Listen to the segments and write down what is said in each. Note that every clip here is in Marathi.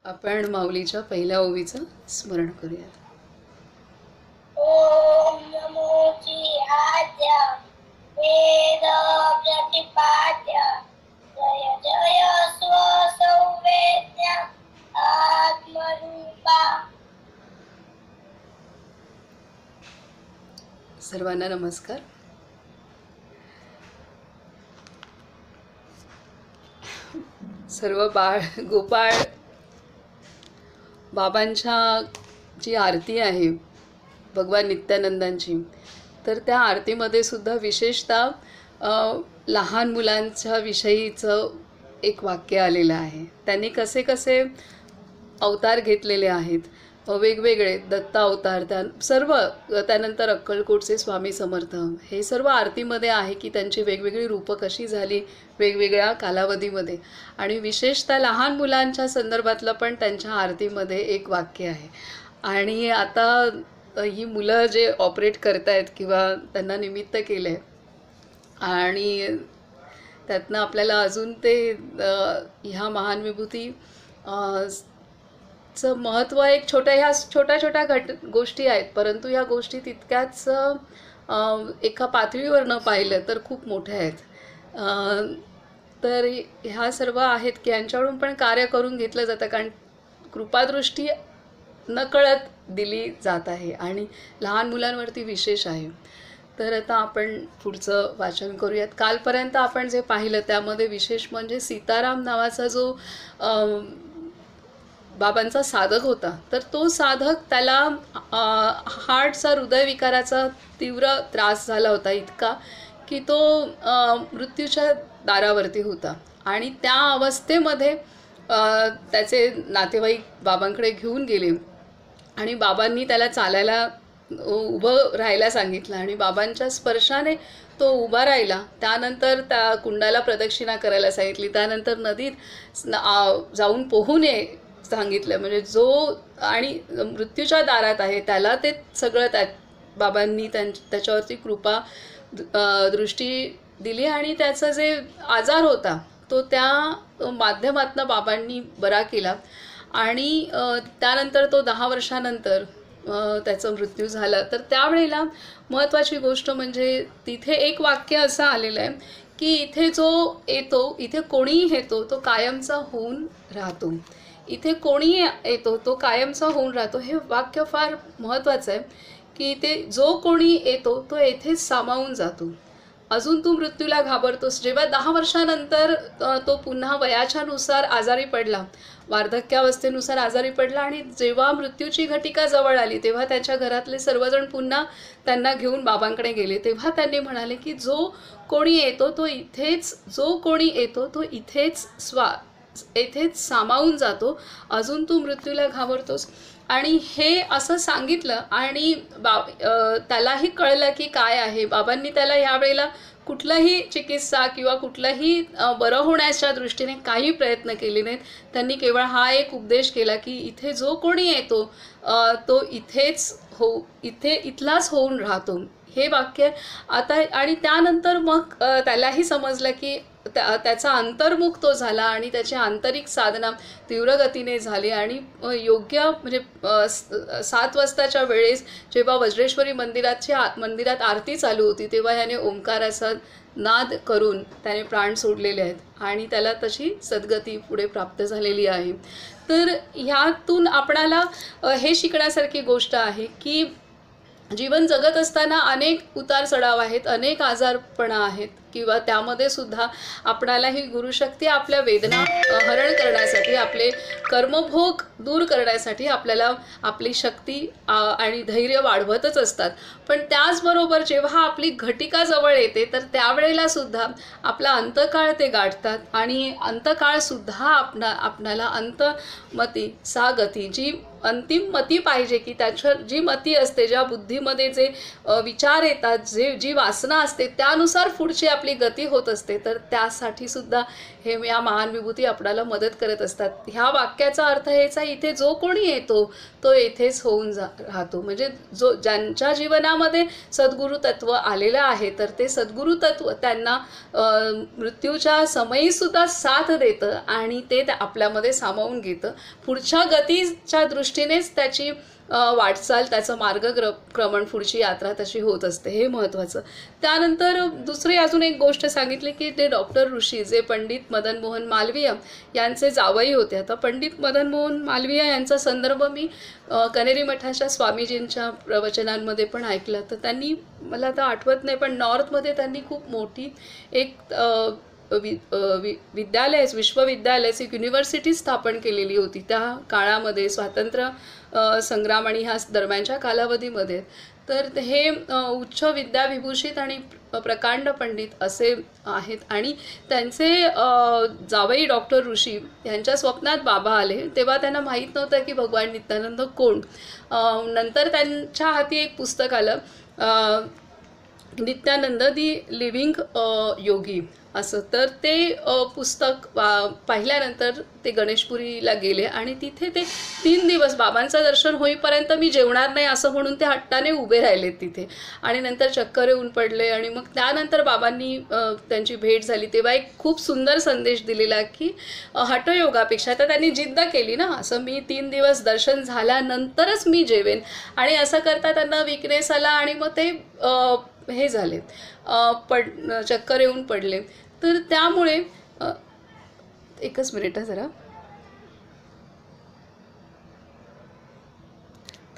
आपण माऊलीच्या पहिल्या ओवीचं स्मरण करूयात. ओम नमोची आद्य वेद प्रतिपाद्य जय जय स्वसंवेद्य आत्मरूपा. सर्वांना नमस्कार. सर्व गोपाळ बाबांच्या जी आरती आहे भगवान नित्यानंदांची, तर त्या आरतीमध्ये सुद्धा विशेषतः लहान मुलांच्या विषयीचं एक वाक्य आलेलं आहे. त्यांनी कसे कसे अवतार घेतलेले आहेत, वेगवेगळे दत्ता अवतार, त्यानंतर अक्कलकोटचे स्वामी समर्थ, हे सर्व आरतीमध्ये आहे की त्यांची वेगवेगळी रूपं कशी झाली वेगवेगळ्या कालावधीमध्ये. आणि विशेषतः लहान मुलांच्या संदर्भातलं पण त्यांच्या आरतीमध्ये एक वाक्य आहे. आणि आता ही मुलं जे ऑपरेट करत आहेत किंवा त्यांना निमित्त केलं आहे, आणि त्यातनं आपल्याला अजून ते ह्या महान विभूती चं महत्त्व एक ह्या छोट्या गोष्टी आहेत, परंतु ह्या गोष्टी तितक्याच एका पातळीवर न पाहिलं तर खूप मोठ्या आहेत. तर ह्या सर्व आहेत की यांच्याकडून पण कार्य करून घेतलं जातं, कारण कृपादृष्टी नकळत दिली जात आहे आणि लहान मुलांवरती विशेष आहे. तर आता आपण पुढचं वाचन करूयात. कालपर्यंत आपण जे पाहिलं त्यामध्ये विशेष म्हणजे सीताराम नावाचा जो बाबांचा साधक होता, तर तो साधक त्याला हार्टचा हृदयविकाराचा तीव्र त्रास झाला होता, इतका की तो मृत्यूच्या दारावरती होता. आणि त्या अवस्थेमध्ये त्याचे नातेवाईक बाबांकडे घेऊन गेले आणि बाबांनी त्याला चालायला उभं राहायला सांगितलं आणि बाबांच्या स्पर्शाने तो उभा राहिला. त्यानंतर त्या कुंडाला प्रदक्षिणा करायला सांगितली, त्यानंतर नदीत जाऊन पोहू नये सांगितलं. म्हणजे जो आणि मृत्यूच्या दारात आहे त्याला ते सगळं बाबांनी त्याच्यावरती कृपा दृष्टी दिली आणि त्याचा जे आजार होता तो त्या माध्यमातनं बाबांनी बरा केला. आणि त्यानंतर तो 10 वर्षानंतर त्याचा मृत्यू झाला. तर त्यावेळेला महत्त्वाची गोष्ट म्हणजे तिथे एक वाक्य असं आलेलं आहे की इथे जो येतो, इथे कोणीही येतो तो कायमचा होऊन राहतो. इथे कोणीही येतो तो कायमचा होऊन राहतो. हे वाक्य फार महत्त्वाचं आहे की ते जो कोणी येतो तो येथेच सामावून जातो. अजून तू मृत्यूला घाबरतोस. जेव्हा 10 वर्षानंतर तो पुन्हा वयाच्या नुसार आजारी पडला, वार्धक्यावस्थेनुसार आजारी पडला, आणि जेव्हा मृत्यूची घटिका जवळ आली तेव्हा त्याच्या घरातले सर्वजण पुन्हा त्यांना घेऊन बाबांकडे गेले. तेव्हा त्यांनी म्हणाले की जो कोणी येतो तो इथेच सामावून जातो. अजून तू मृत्यूला घाबरतोस. आणि हे असं सांगितलं आणि त्यालाही कळलं की काय आहे. बाबांनी त्याला यावेळेला कुठलाही चिकित्सा किंवा कुठलाही बरं होण्याच्या दृष्टीने काही प्रयत्न केले नाहीत. त्यांनी केवळ हा एक उपदेश केला की इथे जो कोणी येतो तो इथलाच होऊन राहतो. हे वाक्य आता. आणि त्यानंतर मग त्यालाही समजलं की त्याचा अंतर्मुख तो झाला आणि त्याची आंतरिक साधना तीव्र गतीने झाली. आणि योग्य म्हणजे 7 वाजताच्या वेळेस जेव्हा वज्रेश्वरी मंदिरात आरती चालू होती तेव्हा याने ओंकाराचा नाद करून त्याने प्राण सोडलेले आहेत आणि त्याला तशी सद्गती पुढे प्राप्त झालेली आहे. तर ह्यातून आपणाला हे शिकण्यासारखी गोष्ट आहे की जीवन जगत असताना अनेक उतार चढाव आहेत, अनेक आजारपणा आहेत, किंवा त्यामध्ये सुद्धा आपणाला ही गुरुशक्ती आपल्या वेदना हरण करण्यासाठी, आपले कर्मभोग दूर करण्यासाठी आपल्याला आपली शक्ती आणि धैर्य वाढवतच असतात. पण त्याचबरोबर जेव्हा आपली घटिका जवळ येते तर त्यावेळेला सुद्धा आपला अंतकाळ ते गाठतात आणि अंतकाळसुद्धा आपणाला अंतमती सागती, जी अंतिम मती पाहिजे की त्याच्या जी मती असते, ज्या बुद्धीमध्ये जे विचार येतात, जी वासना असते त्यानुसार पुढची आपली गती होत असते, तर त्यासाठी सुद्धा हे या महान विभूती आपणाला मदत करत असतात. ह्या वाक्याचा अर्थ हेच आहे, इथे जो कोणी येतो तो येथेच होऊन राहतो. म्हणजे ज्यांच्या जीवनामध्ये सद्गुरु तत्व आलेलं आहे, तर ते सद्गुरु तत्व त्यांना मृत्यूच्या समयीसुद्धा साथ देतं आणि ते आपल्यामध्ये सामावून घेतं. पुढच्या गतीच्या दृष्टीनेच त्याची वाटचाल, त्याचं मार्गक्रमण, पुढची यात्रा तशी होत असते. हे महत्त्वाचं. त्यानंतर दुसरी अजून एक गोष्ट सांगितली की ते डॉक्टर ऋषी जे पंडित मदन मोहन मालवीय यांचे जावई होते. आता पंडित मदन मोहन मालवीय यांचा संदर्भ मी कनेरी मठाच्या स्वामीजींच्या प्रवचनांमध्ये पण ऐकला. तर त्यांनी, मला आता आठवत नाही, पण नॉर्थमध्ये त्यांनी खूप मोठी एक विद्यालयाच, विश्वविद्यालयाची युनिव्हर्सिटी स्थापन केलेली होती त्या काळामध्ये, स्वातंत्र्य संग्राम आणि ह्या दरम्यानच्या कालावधीमध्ये. तर हे उच्च विद्याविभूषित आणि प्रकांड पंडित असे आहेत. आणि त्यांचे जावई डॉक्टर ऋषी यांच्या स्वप्नात बाबा आले. तेव्हा त्यांना माहीत नव्हतं की भगवान नित्यानंद कोण. नंतर त्यांच्या हाती एक पुस्तक आलं, नित्यानंद दी लिव्हिंग योगी असं. तर ते पुस्तक पाहिल्यानंतर ते गणेशपुरीला गेले आणि तिथे ते 3 दिवस बाबांचं दर्शन होईपर्यंत मी जेवणार नाही असं म्हणून ते हट्टाने उभे राहिलेत तिथे. आणि नंतर चक्कर येऊन पडले. आणि मग त्यानंतर बाबांनी त्यांची भेट झाली तेव्हा एक खूप सुंदर संदेश दिलेला की हठयोगापेक्षा, तर त्यांनी जिद्द केली ना, असं मी 3 दिवस दर्शन झाल्यानंतरच मी जेवेन. आणि असं करता त्यांना विकनेस आला आणि मग ते हे झाले, चक्कर येऊन पडले. तर त्यामुळे एकच मिनिट जरा.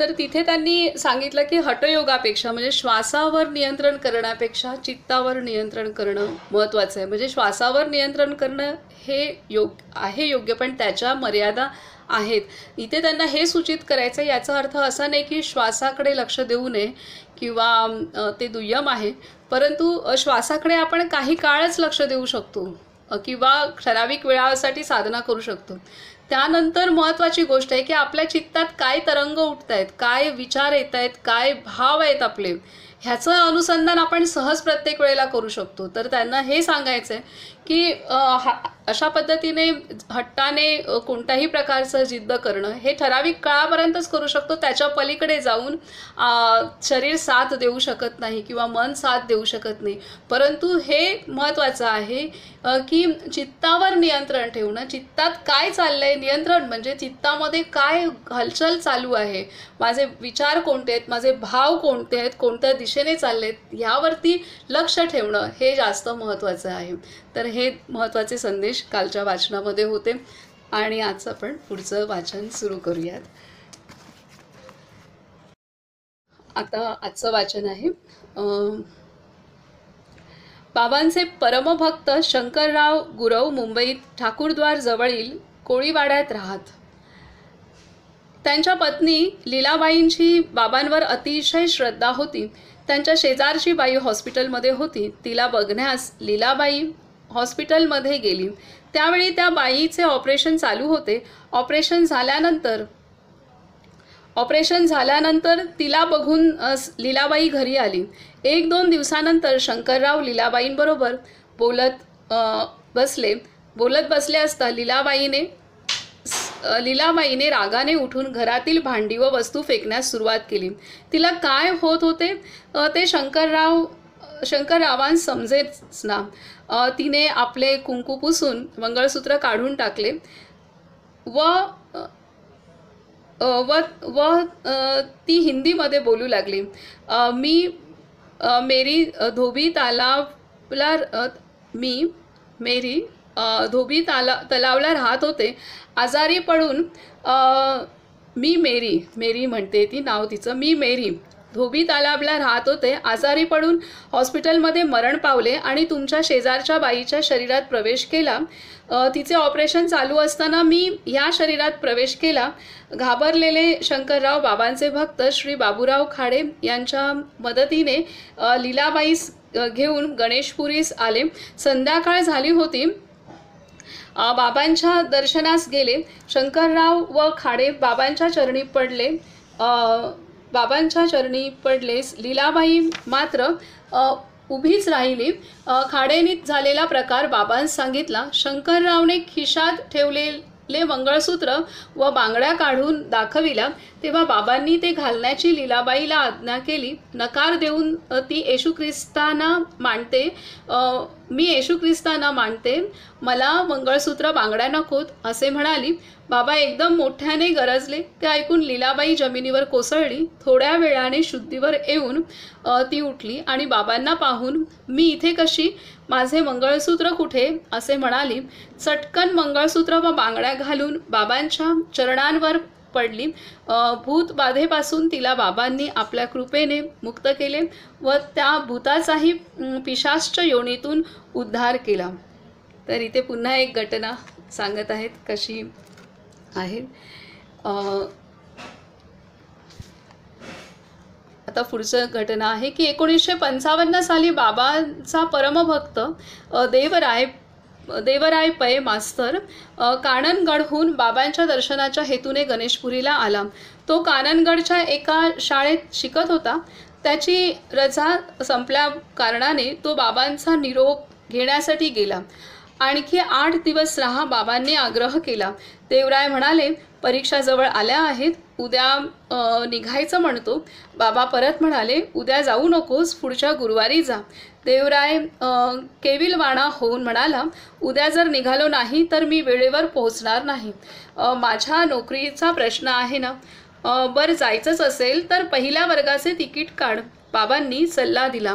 तर तिथे त्यांनी सांगितलं की हठयोगापेक्षा म्हणजे श्वासावर नियंत्रण करण्यापेक्षा चित्तावर नियंत्रण करणं महत्त्वाचं आहे. म्हणजे श्वासावर नियंत्रण करणं हे योग्य, पण त्याच्या मर्यादा आहेत. इथे त्यांना हे सूचित करायचं, याचा अर्थ असा नाही की श्वासाकडे लक्ष देऊ नये किंवा ते दुय्यम आहे, परंतु श्वासाकडे आपण काही काळच लक्ष देऊ शकतो किंवा ठराविक वेळासाठी साधना करू शकतो. त्यानंतर महत्त्वाची गोष्ट आहे की आपल्या चित्तात काय तरंग उठत आहेत, काय विचार येत आहेत, काय भाव आहेत आपले, ह्याचं अनुसंधान आपण सहज प्रत्येक वेळेला करू शकतो. तर त्यांना हे सांगायचं आहे की अशा पद्धतीने हट्टाने कोणत्याही प्रकारचं जिद्द करणं हे ठराविक काळापर्यंतच करू शकतो. त्याच्या पलीकडे जाऊन शरीर साथ देऊ शकत नाही किंवा मन साथ देऊ शकत नाही. परंतु हे महत्त्वाचं आहे की चित्तावर नियंत्रण ठेवणं. चित्तात काय चाललंय, नियंत्रण म्हणजे चित्तामध्ये काय हलचल चालू आहे, माझे विचार कोणते आहेत, माझे भाव कोणते आहेत, कोणत्या दिशेने चाललेत, ह्यावरती लक्ष ठेवणं हे जास्त महत्त्वाचं आहे. तर हे महत्त्वाचे संदेश कालच्या वाचनामध्ये होते. आणि आज आपण पुढचं वाचन सुरू करूयात. आता आजचं वाचन आहे बाबांचे परमभक्त शंकरराव गुरव मुंबईत ठाकूरद्वार जवळील कोळीवाड्यात राहत. त्यांच्या पत्नी लीलाबाईंची बाबांवर अतिशय श्रद्धा होती. त्यांच्या शेजारची बाई हॉस्पिटलमध्ये होती. तिला बघण्यास लीलाबाई हॉस्पिटलमध्ये गेली. त्यावेळी त्या बाईचे ऑपरेशन चालू होते. ऑपरेशन झाल्यानंतर तिला बघून लीलाबाई घरी आली. 1-2 दिवसानंतर शंकरराव लीलाबाईंबरोबर बोलत बसले असता लीलाबाईने रागाने उठून घरातील भांडी व वस्तू फेकण्यास सुरुवात केली. तिला काय होत होते ते शंकररावांस समजेच ना. तिने आपले कुंकू पुसून मंगळसूत्र काढून टाकले व ती हिंदीमध्ये बोलू लागली. मेरी धोबी तलावला राहत होते. आजारी पडून मी मेरी म्हणते ती नाव तिचं, मी मेरी धोबी तालाबला राहत होते. आजारी पडून हॉस्पिटलमध्ये मरण पावले आणि तुमच्या शेजारच्या बाईच्या शरीरात प्रवेश केला. तिचे ऑपरेशन चालू असताना मी ह्या शरीरात प्रवेश केला. घाबरलेले शंकरराव बाबांचे भक्त श्री बाबूराव खाडे यांच्या मदतीने लीलाबाईस घेऊन गणेशपुरीस आले. संध्याकाळ झाली होती. बाबांच्या दर्शनास गेले. शंकरराव व खाडे बाबांच्या चरणी पडले. लीलाबाई मात्र उभीच राहिली. खाडेनीत झालेला प्रकार बाबांस सांगितला. शंकररावने खिशात ठेवलेले मंगळसूत्र व बांगड्या काढून दाखविल्या तेव्हा बाबांनी ते घालण्याची लीलाबाईला आज्ञा केली. नकार देऊन ती येशू ख्रिस्तांना मानते, मी येशू ख्रिस्तांना मानते, मला मंगळसूत्र बांगड्या नकोत असे म्हणाली. बाबा एकदम मोठ्याने गरजले. ते ऐकून लीलाबाई जमिनीवर कोसळली. थोड्या वेळाने शुद्धीवर येऊन ती उठली आणि बाबांना पाहून मी इथे कशी, माझे मंगळसूत्र कुठे असे म्हणाली. चटकन मंगळसूत्र व बांगड्या घालून बाबांच्या चरणांवर पडली. भूतबाधेपासून तिला बाबांनी आपल्या कृपेने मुक्त केले व त्या भूताचाही पिशाच्च योनीतून उद्धार केला. तर इथे पुन्हा एक घटना सांगत आहेत कशी आहे. आता पुढचं घटना आहे की 1955 साली बाबांचा परमभक्त देवराय पै मास्तर काननगडहून बाबांच्या दर्शनाच्या हेतूने गणेशपुरीला आला. तो काननगडच्या एका शाळेत शिकत होता. त्याची रजा संपल्या कारणाने तो बाबांचा निरोप घेण्यासाठी गेला. आणखी 8 दिवस राहा बाबांनी आग्रह केला. देवराय म्हणाले, परीक्षा जवळ आल्या आहेत, उद्या निघायचं म्हणतो. बाबा परत म्हणाले, उद्या जाऊ नकोस, पुढच्या गुरुवारी जा. देवराय केविलवाणा होऊन म्हणाला, उद्या जर निघालो नाही तर मी वेळेवर पोहोचणार नाही. माझ्या नोकरीचा प्रश्न आहे ना. बरं जायचंच असेल तर पहिल्या वर्गाचे तिकीट काढ. बाबांनी सल्ला दिला.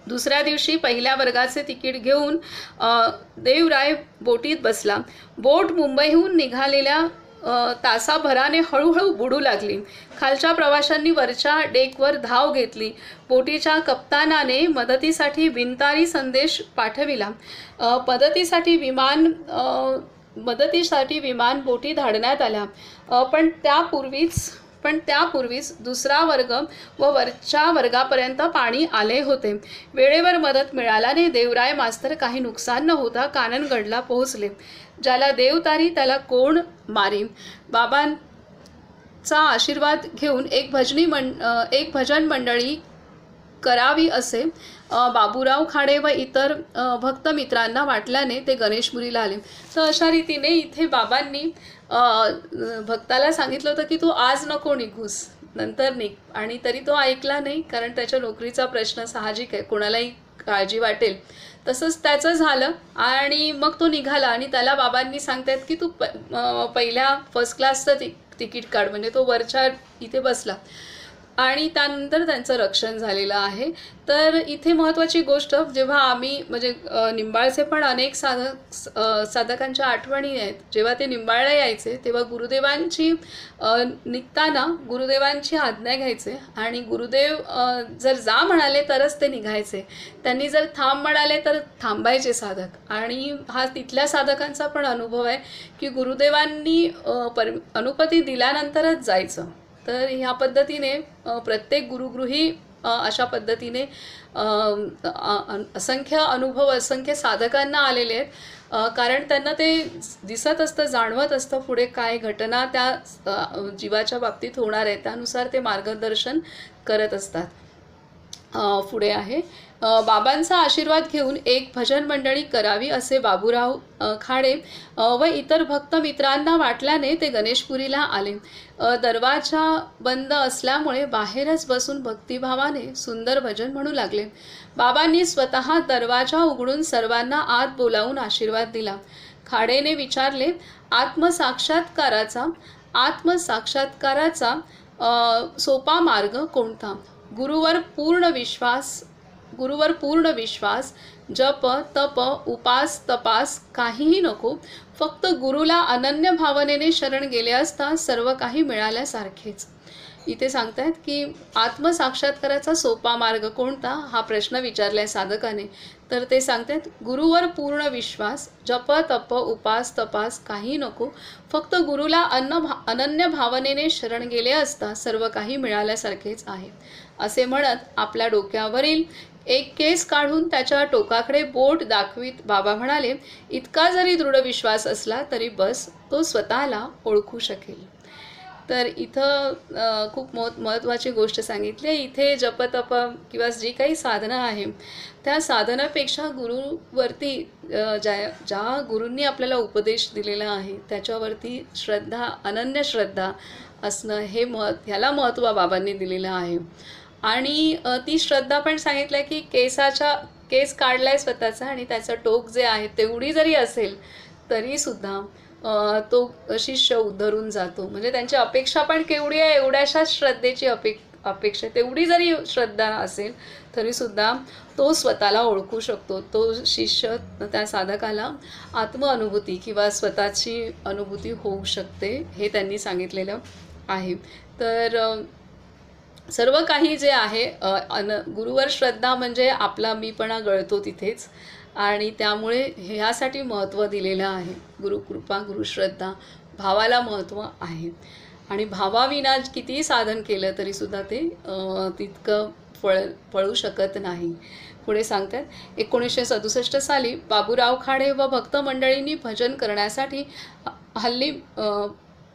दुसऱ्या दिवशी पहिल्या वर्गाचे तिकीट घेऊन देवराय बोटीत बसला. बोट मुंबईहून निघालेल्या तासाभराने हळूहळू बुडू लागली. खालच्या प्रवाशांनी वरच्या डेकवर धाव घेतली. बोटीच्या कप्तानाने मदतीसाठी बिनतारी संदेश पाठविला. मदतीसाठी विमान बोटी धाडण्यात आल्या. पण त्यापूर्वीच दुसरा वर्ग व वरच्या वर्गापर्यंत पाणी आले होते. वेळेवर मदत मिळाल्याने देवराय मास्तर काही नुकसान न होता काननगडला पोहोचले. ज्याला देव तारी त्याला कोण मारी. बाबांचा आशीर्वाद घेऊन एक भजन मंडळी करावी असे बाबूराव खाडे व इतर भक्त मित्रांना वाटल्याने ते गणेशपुरीला आले. तर अशा रीतीने इथे बाबांनी भक्ताला सांगितलं होतं की तू आज नको निघूस, नंतर निघ. आणि तरी तो ऐकला नाही, कारण त्याच्या नोकरीचा प्रश्न साहजिक आहे, कोणालाही काळजी वाटेल. तसंच त्याचं झालं आणि मग तो निघाला आणि त्याला बाबांनी सांगतायत की तू पहिल्या फर्स्ट क्लासचं तिकीट काढ. म्हणजे तो वरच्या इथे बसला आणि त्यानंतर त्यांचं रक्षण झालेलं आहे. तर इथे महत्त्वाची गोष्ट, जेव्हा आम्ही म्हणजे निंबाळचे पण अनेक साधकांच्या आठवणी आहेत. जेव्हा ते निंबाळला यायचे तेव्हा गुरुदेवांची निघताना गुरुदेवांची आज्ञा घ्यायचे आणि गुरुदेव जर जा म्हणाले तरच ते निघायचे. त्यांनी जर थांब म्हणाले तर थांबायचे साधक. आणि हा तिथल्या साधकांचा पण अनुभव आहे की गुरुदेवांनी अनुमती दिल्यानंतरच जायचं. तर ह्या पद्धतीने प्रत्येक गुरुगृही अशा पद्धतीने असंख्य अनुभव असंख्य साधकांना आलेले आहेत. कारण त्यांना ते दिसत असतं, जाणवत असतं पुढे काय घटना त्या जीवाच्या बाबतीत होणार आहे, त्यानुसार ते मार्गदर्शन करत असतात. पुढे आहे, बाबांचा आशीर्वाद घेऊन एक भजन मंडळी करावी असे बाबूराव खाडे व इतर भक्त मित्रांना वाटल्याने ते गणेशपुरीला आले. दरवाजा बंद असल्यामुळे बाहेरच बसून भक्तिभावाने सुंदर भजन म्हणू लागले. बाबांनी स्वतः दरवाजा उघडून सर्वांना आत बोलावून आशीर्वाद दिला. खाडेने विचारले, आत्मसाक्षात्काराचा सोपा मार्ग कोणता? गुरुवर पूर्ण विश्वास, जप तप उपास तपास काहीही नको. फक्त गुरुला अनन्य भावनेने शरण गेले असता सर्व काही मिळाल्यासारखेच. इथे सांगतायत की आत्मसाक्षात्काराचा सोपा मार्ग कोणता हा प्रश्न विचारलाय साधकाने. तर ते सांगतायत, गुरुवर पूर्ण विश्वास, जप तप उपास तपास काही नको. फक्त गुरुला अनन्य भावनेने शरण गेले असता सर्व काही मिळाल्यासारखेच आहे. असे म्हणत आपल्या डोक्यावरील एक केस काढून त्याच्या टोकाकडे बोट दाखवीत बाबा म्हणाले, इतका जरी दृढ विश्वास असला तरी बस, तो स्वतःला ओळखू शकेल. तर इथं खूप महत्त्वाची गोष्ट सांगितली आहे. इथे जपतप किंवा जी काही साधना आहे त्या साधनापेक्षा गुरुवरती ज्या गुरूंनी आपल्याला उपदेश दिलेला आहे त्याच्यावरती श्रद्धा, अनन्य श्रद्धा असणं हे ह्याला महत्त्व बाबांनी दिलेलं आहे. आणि ती श्रद्धा पण सांगितलं की केस काढलाय स्वतःचा आणि त्याचं टोक जे आहे तेवढी जरी असेल तरीसुद्धा तो शिष्य उद्धरून जातो. म्हणजे त्यांची अपेक्षा पण केवढी आहे, एवढ्याशाच श्रद्धेची अपेक्षा, तेवढी जरी श्रद्धा असेल तरीसुद्धा तो स्वतःला ओळखू शकतो. तो शिष्य त्या साधकाला आत्मअनुभूती किंवा स्वतःची अनुभूती होऊ शकते हे त्यांनी सांगितलेलं आहे. तर सर्व काही जे आहे गुरुवर श्रद्धा म्हणजे आपला मीपणा गळतो तिथेच, आणि त्यामुळे ह्यासाठी महत्त्व दिलेलं आहे. गुरुकृपा, गुरुश्रद्धा, भावाला महत्त्व आहे. आणि भावाविना कितीही साधन केलं तरीसुद्धा ते तितकं फळू शकत नाही. पुढे सांगतात, 1967 साली बाबूराव खाडे व भक्त मंडळींनी भजन करण्यासाठी हल्ली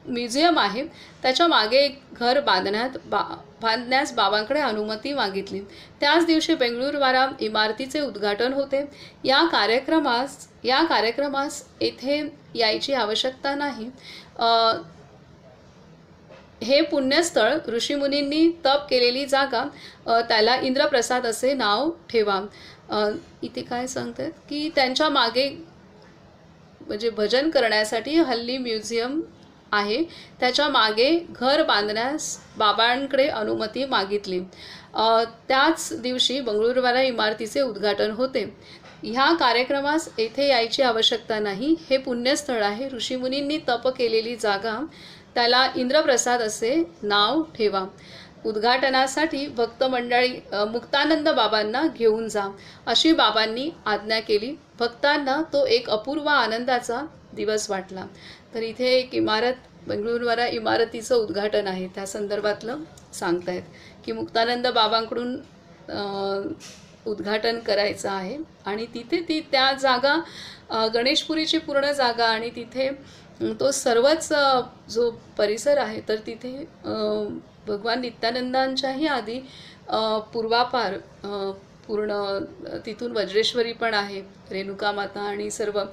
म्युझियम आहे त्याच्या मागे एक घर बांधण्यास बाबांकडे अनुमती मागितली. त्याच दिवशी बेंगळुरवारा इमारतीचे उद्घाटन होते. या कार्यक्रमास येथे यायची आवश्यकता नाही. हे पुण्यस्थळ ऋषीमुनींनी तप केलेली जागा, त्याला इंद्रप्रसाद असे नाव ठेवा. इथे काय सांगतात की त्यांच्या मागे म्हणजे भजन करण्यासाठी हल्ली म्युझियम आहे त्याच्या मागे घर बांधण्यास बाबांकडे अनुमती मागितली. त्याच दिवशी बंगळुरवारा इमारतीचे उद्घाटन होते. ह्या कार्यक्रमास येथे यायची आवश्यकता नाही. हे पुण्यस्थळ आहे. ऋषीमुनींनी तप केलेली जागा, त्याला इंद्रप्रसाद असे नाव ठेवा. उद्घाटनासाठी भक्त मंडळी मुक्तानंद बाबांना घेऊन जा अशी बाबांनी आज्ञा केली. भक्तांना तो एक अपूर्व आनंदाचा दिवस वाटला. तर इथे एक इमारत, बेंगळुरवारा इमारतीचं उद्घाटन आहे, त्या संदर्भातलं सांगतायत की मुक्तानंद बाबांकडून उद्घाटन करायचं आहे. आणि तिथे त्या जागा गणेशपुरीची पूर्ण जागा, आणि तिथे तो सर्वच जो परिसर आहे तर तिथे भगवान नित्यानंदांच्याही आधी पूर्वापार पूर्ण तिथून वज्रेश्वरी पण आहे, रेणुका माता आणि सर्व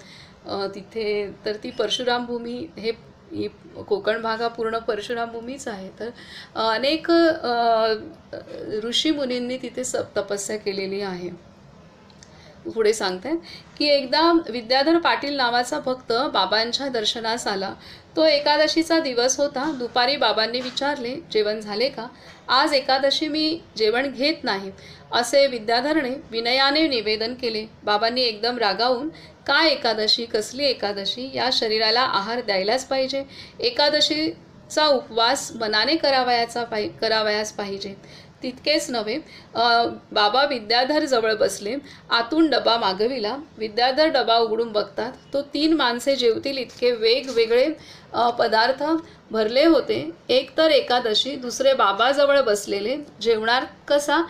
तिथे. तर ती परशुराम भूमी, ही कोकण भाग हा पूर्ण परशुराम भूमीच आहे. तर अनेक ऋषीमुनींनी तिथे तपस्या केलेली आहे. पुढे सांगतात की एकदा विद्याधर पाटील नावाचा भक्त बाबांच्या दर्शनास आला. तो एकादशीचा दिवस होता. दुपारी बाबांनी विचारले, जेवण झाले का? आज एकादशी मी जेवण घेत नाही असे विद्याधरने विनयाने निवेदन केले. बाबांनी एकदम रागावून, काय एकादशी, कसली एकादशी? या शरीराला आहार द्यायलाच पाहिजे. एकादशीचा उपवास मनाने करावयास पाहिजे. तितकेच नव्हे, बाबा विद्याधर जवळ बसले, आतून डबा मागविला. विद्याधर डबा उघडून बघतात तो 3 माणसे जेवतील इतके वेगवेगळे पदार्थ भरले होते. एक तर एकादशी, दुसरे बाबाजवळ बसलेले. जेवणार कसा?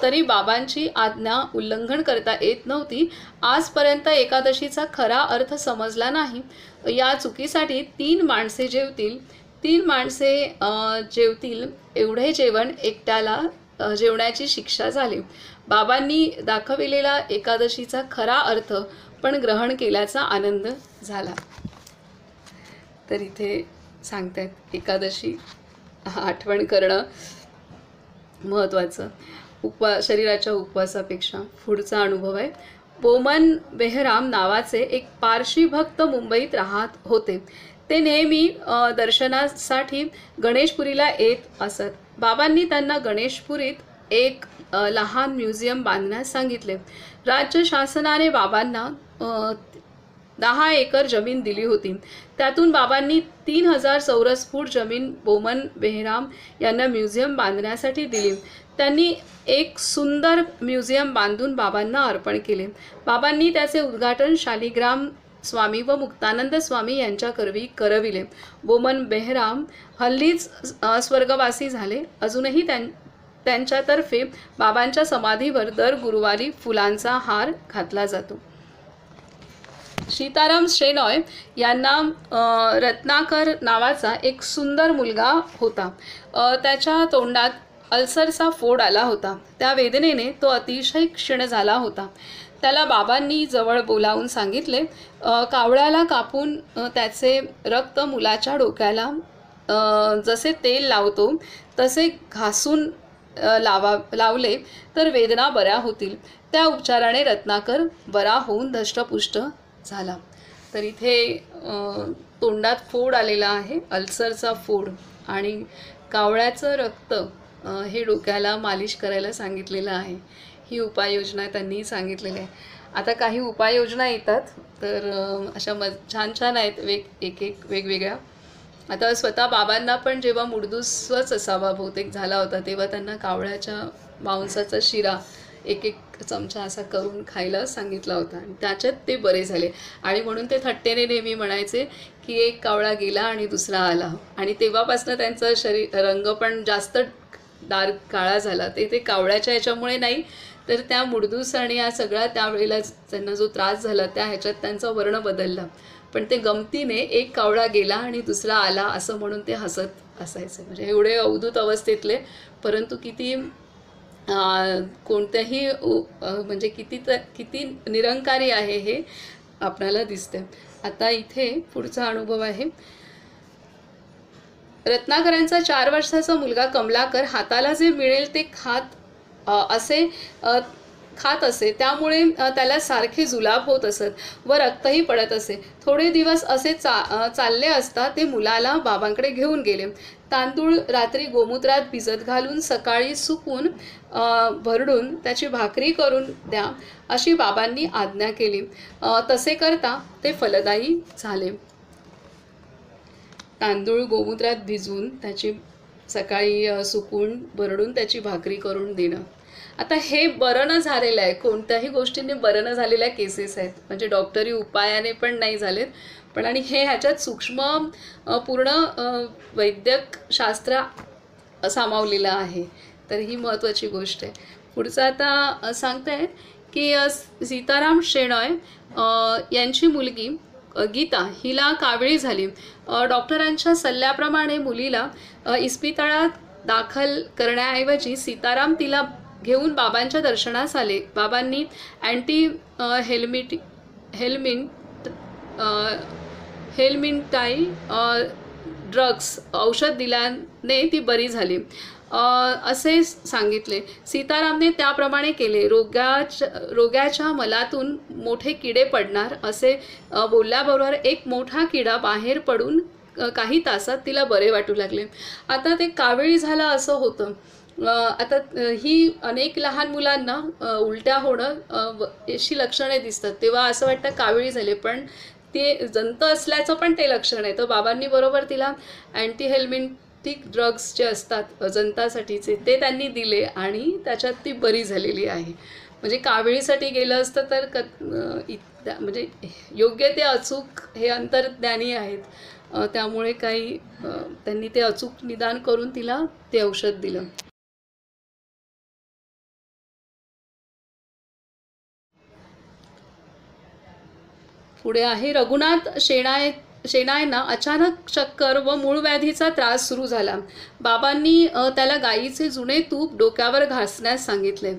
तरी बाबांची आज्ञा उल्लंघन करता येत नव्हती. आजपर्यंत एकादशीचा खरा अर्थ समजला नाही. या चुकीसाठी 3 माणसे जेवतील. 3 माणसे जेवतील एवढे जेवण एकट्याला जेवण्याची शिक्षा झाली. बाबांनी दाखविलेला एकादशीचा खरा अर्थ पण ग्रहण केल्याचा आनंद झाला. तर इथे सांगतात एकादशी आठवण करणं महत्त्वाचं शरीराच्या उपवासापेक्षा. पुढचा अनुभव आहे. बोमन बेहराम नावाचे एक पारशी भक्त मुंबईत राहत होते. ते नेहमी दर्शनासाठी गणेशपुरीला येत असत. बाबांनी त्यांना गणेशपुरीत एक लहान म्युझियम बांधण्यास सांगितले. राज्य शासनाने बाबांना 10 एकर जमीन दिली होती. त्यातून बाबांनी 3000 चौरस फूट जमीन बोमन बेहराम यांना म्युझियम बांधण्यासाठी दिली. त्यांनी एक सुंदर म्युझियम बांधून बाबांना अर्पण केले. बाबांनी त्याचे उद्घाटन शालिग्राम स्वामी व मुक्तानंद स्वामी यांच्याकरवी करविले. बोमन बेहराम हल्लीच स्वर्गवासी झाले. अजूनही त्यांच्यातर्फे बाबांच्या समाधीवर दर गुरुवारी फुलांचा हार घातला जातो. सीताराम शेणॉय यांना रत्नाकर नावाचा एक सुंदर मुलगा होता. त्याच्या तोंडात अल्सरचा फोड आला होता. त्या वेदनेने तो अतिशय क्षीण झाला होता. त्याला बाबांनी जवळ बोलावून सांगितले, कावळ्याला कापून त्याचे रक्त मुलाच्या डोक्याला जसे तेल लावतो तसे घासून लावले तर वेदना बऱ्या होतील. त्या उपचाराने रत्नाकर बरा होऊन धष्टपुष्ट झाला. तर इथे तोंडात फोड आलेला आहे, अल्सरचा फोड, आणि कावळ्याचं रक्त हे डोक्याला मालिश करायला सांगितलेलं आहे. ही उपाययोजना त्यांनी सांगितलेली आहे. आता काही उपाययोजना येतात तर अशा छान छान आहेत, एक वेगवेगळ्या. आता स्वतः बाबांना पण जेव्हा मुडदुसच असावा बहुतेक झाला होता, तेव्हा त्यांना कावळ्याच्या मांसाचा शिरा एक चमचा असा करून खायला सांगितला होता आणि त्याच्यात ते बरे झाले. आणि म्हणून ते थट्टेने नेहमी म्हणायचे की एक कावळा गेला आणि दुसरा आला. आणि तेव्हापासून त्यांचं रंग पण जास्त डार्क काळा झाला. ते कावळ्याच्या ह्याच्यामुळे नाही, तर त्या मुडदूस आणि या सगळ्या त्यावेळेला त्यांना जो त्रास झाला त्या ह्याच्यात त्यांचा वर्ण बदलला. पण ते गमतीने एक कावळा गेला आणि दुसरा आला असं म्हणून ते हसत असायचे. म्हणजे एवढे अवधूत अवस्थेतले, परंतु किती कोणत्याही म्हणजे किती निरंकारी आहे हे आपल्याला दिसते. आता इथे पुढचा अनुभव आहे. रत्नाकरांचा 4 वर्षाचा मुलगा कमलाकर हाताला जे मिळेल ते खात असे. त्यामुळे त्याला सारखे जुलाब होत असत व रक्तही पडत असे. थोडे दिवस असे चालले असता ते मुलाला बाबांकडे घेऊन गेले. तांदूळ रात्री गोमूत्रात भिजत घालून सकाळी सुकून भरडून त्याची भाकरी करून द्या अशी बाबांनी आज्ञा केली. तसे करता ते फलदायी झाले. तांदूळ गोमूत्रात भिजवून त्याची सकाळी सुकून भरडून त्याची भाकरी करून देणं. आता हे बरं न झालेलं आहे, कोणत्याही गोष्टीने बरं न झालेल्या केसेस आहेत, म्हणजे डॉक्टरी उपायाने पण नाही झालेत, पण आणि हे ह्याच्यात सूक्ष्म पूर्ण वैद्यक शास्त्र सामावलेलं आहे. तर ही महत्त्वाची गोष्ट आहे. पुढचं आता सांगतायत की सीताराम शेणॉय यांची मुलगी गीता हिला काविळी झाली. डॉक्टरांच्या सल्ल्याप्रमाणे मुलीला इस्पितळात दाखल करण्याऐवजी सीताराम तिला घेऊन बाबांच्या दर्शनास आले. बाबांनी हेल्मिंटाई ड्रग्स औषध दिल्याने ती बरी झाली असे सांगितले. सीतारामने त्याप्रमाणे केले. रोग्याच्या मलातून मोठे किडे पडणार असे बोलल्याबरोबर एक मोठा किडा बाहेर पडून काही तासात तिला बरे वाटू लागले. आता ते काविळी झालं असं होतं. आता ही अनेक लहान मुलांना उलट्या होणं अशी लक्षणे दिसतात, तेव्हा असं वाटतं काविळी झाले, पण ते जंत असल्याचं पण ते लक्षण आहे. तर बाबांनी बरोबर तिला अँटीहेल्मिंटिक ड्रग्स जे असतात जंतासाठीचे ते त्यांनी दिले आणि त्याच्यात ती बरी झालेली आहे. म्हणजे काविळीसाठी गेलं असतं तर म्हणजे योग्य ते अचूक हे अंतर्ज्ञानी आहेत, त्यामुळे काही त्यांनी ते अचूक निदान करून तिला ते औषध दिलं. पुढे आहे रघुनाथ शेणायना अचानक चक्कर व मूळव्याधीचा त्रास सुरू झाला. बाबांनी त्याला गाईचे जुने तूप डोक्यावर घासण्यास सांगितले.